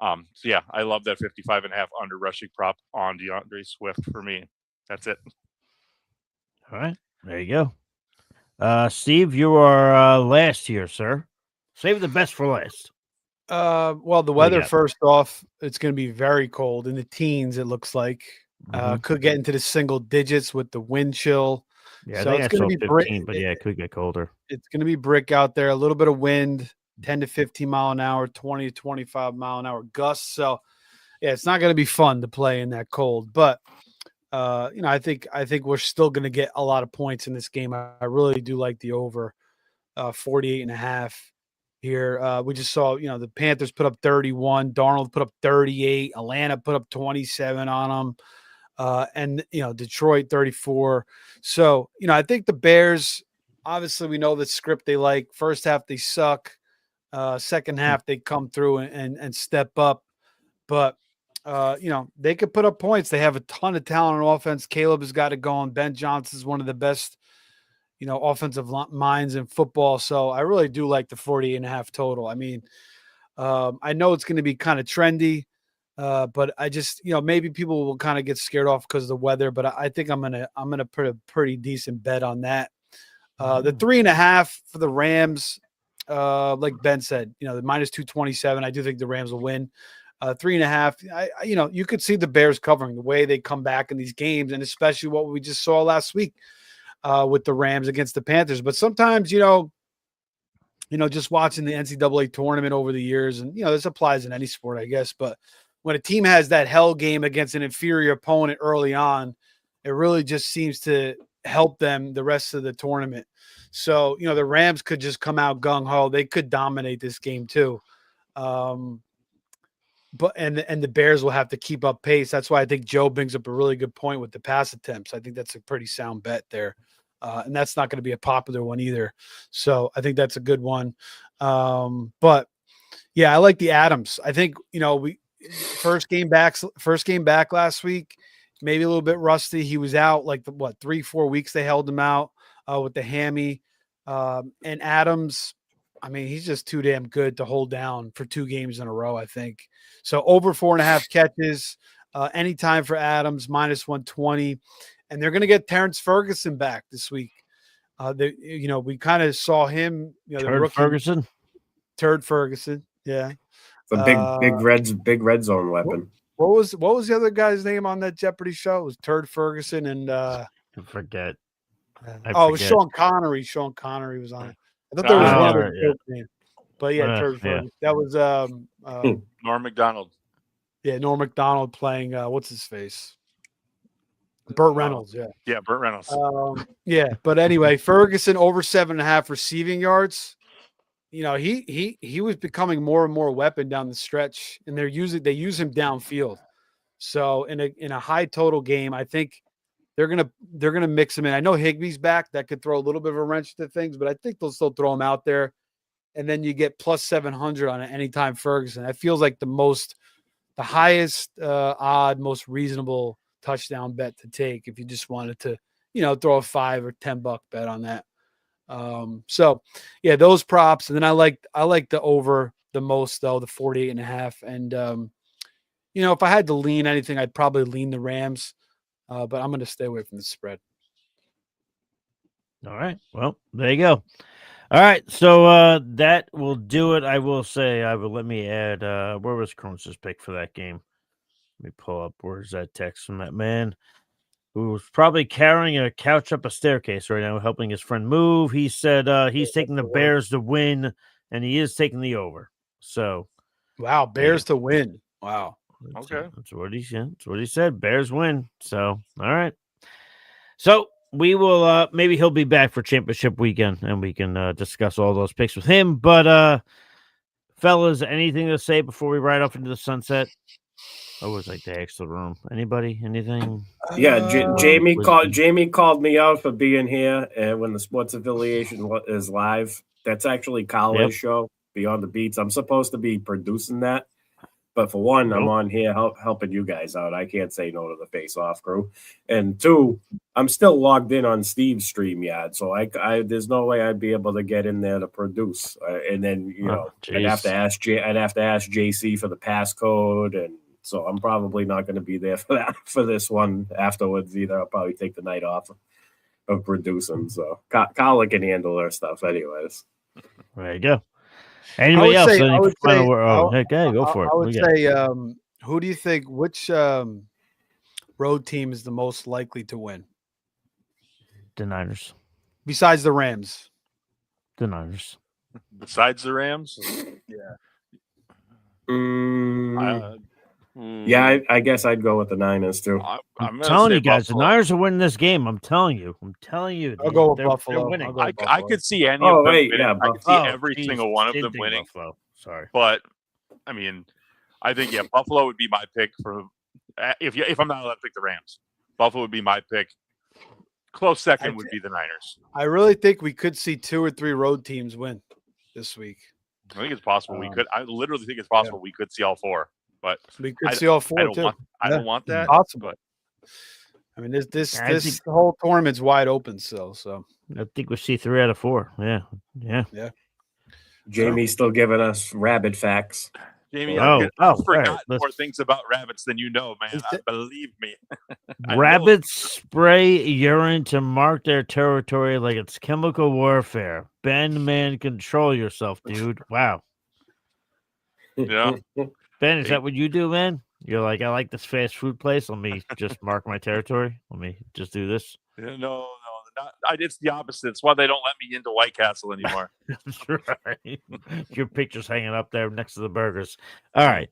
So yeah, I love that 55.5 under rushing prop on DeAndre Swift for me. That's it. All right, there you go. Steve, you are last here, sir. Save the best for last. Well, the weather, first off, it's going to be very cold in the teens, it looks like. Could get into the single digits with the wind chill. Yeah, so I think it's going to be 15, but yeah, it could get colder. It's going to be brick out there, a little bit of wind, 10 to 15 mile an hour, 20 to 25 mile an hour gusts. So yeah, it's not going to be fun to play in that cold, but I think we're still going to get a lot of points in this game. I really do like the over 48.5 here. We just saw, the Panthers put up 31, Darnold put up 38, Atlanta put up 27 on them. And Detroit 34. So, I think the Bears, obviously we know the script they like. First half they suck. Second half they come through and step up. But they could put up points. They have a ton of talent on offense. Caleb has got it going. Ben Johnson's one of the best, offensive minds in football. So I really do like the 48.5 total. I mean, I know it's going to be kind of trendy, but I just, maybe people will kind of get scared off because of the weather. But I think I'm gonna put a pretty decent bet on that. The 3.5 for the Rams, like Ben said, the minus 227. I do think the Rams will win. 3.5. You could see the Bears covering the way they come back in these games, and especially what we just saw last week with the Rams against the Panthers. But sometimes, just watching the NCAA tournament over the years, and this applies in any sport, I guess. But when a team has that hell game against an inferior opponent early on, it really just seems to help them the rest of the tournament. So, the Rams could just come out gung ho. They could dominate this game too. But the Bears will have to keep up pace. That's why I think Joe brings up a really good point with the pass attempts. I think that's a pretty sound bet there. And that's not going to be a popular one either. So I think that's a good one. But yeah, I like the Adams. I think, we first game back last week, maybe a little bit rusty. He was out 3-4 weeks. They held him out with the hammy. And Adams, I mean, he's just too damn good to hold down for 2 games in a row, I think. So over 4.5 catches, anytime for Adams, minus 120. And they're going to get Terrence Ferguson back this week. We kind of saw him, Turd Ferguson. Yeah. The big red zone weapon. What was the other guy's name on that Jeopardy show? It was Turd Ferguson and I forget. It was Sean Connery. Sean Connery was on it. I thought there was one other joke name. But yeah, Turd Ferguson. That was Norm Macdonald. Yeah, Norm Macdonald playing what's his face? Burt Reynolds, yeah. Yeah, Burt Reynolds. But anyway, Ferguson over 7.5 receiving yards. He was becoming more and more weapon down the stretch, and they use him downfield. So in a high total game, I think they're gonna mix him in. I know Higbee's back, that could throw a little bit of a wrench to things, but I think they'll still throw him out there. And then you get plus 700 on it anytime Ferguson. That feels like the highest odd, most reasonable touchdown bet to take if you just wanted to, throw a $5 or $10 bet on that. So yeah, those props. And then I like the over the most though, the 48.5. And if I had to lean anything, I'd probably lean the Rams. But I'm going to stay away from the spread. All right. Well, there you go. All right. So that will do it. I will say, let me add, where was Cronus' pick for that game? Let me pull up. Where's that text from that man who's probably carrying a couch up a staircase right now, helping his friend move? He said he's taking the Bears to win, and he is taking the over. So Wow, Bears to win. Wow. Okay. That's what he said. That's what he said. Bears win. So, all right. So we will maybe he'll be back for championship weekend and we can discuss all those picks with him. But fellas, anything to say before we ride off into the sunset? I always like to ask the room. Anybody? Anything? Yeah, Jamie called me out for being here, and when the sports affiliation is live, that's actually Kala's show, Beyond the Beats. I'm supposed to be producing that, but for one, I'm on here helping you guys out. I can't say no to the Face Off crew, and two, I'm still logged in on Steve's StreamYard, so I there's no way I'd be able to get in there to produce, and then I'd have to ask JC for the passcode and. So I'm probably not going to be there for this one afterwards either. I'll probably take the night off of producing. So Kala can handle her stuff anyways. There you go. Anybody else? Go for it. I would say, who do you think, which road team is the most likely to win? The Niners. Besides the Rams. The Niners. Besides the Rams? Yeah. Yeah, I guess I'd go with the Niners too. I'm telling you guys, Buffalo. The Niners are winning this game. I'm telling you. I'll go with Buffalo. Winning. I could see any of them winning. I could see every single one of them winning. Buffalo. Sorry. But, I mean, I think, Buffalo would be my pick for if I'm not allowed to pick the Rams. Buffalo would be my pick. Close second would be the Niners. I really think we could see 2 or 3 road teams win this week. I think it's possible we could. I literally think it's possible we could see all 4. But we could see all 4 too. I don't want that. Possible. But I mean, this whole tournament's wide open still. So I think we see 3 out of 4. Yeah. Jamie's still giving us rabbit facts. Jamie, I forgot more things about rabbits than you know, man. Believe me. Rabbits spray urine to mark their territory like it's chemical warfare. Ben, man, control yourself, dude. Wow. Yeah. Ben, is that what you do, man? You're like, I like this fast food place. Let me just mark my territory. Let me just do this. Yeah, no. It's the opposite. It's why they don't let me into White Castle anymore. That's right. Your picture's hanging up there next to the burgers. All right.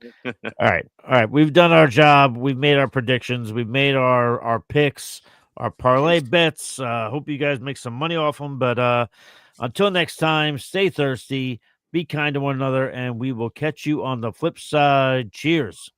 We've done our job. We've made our predictions. We've made our picks, our parlay bets. Hope you guys make some money off them. But until next time, stay thirsty. Be kind to one another, and we will catch you on the flip side. Cheers.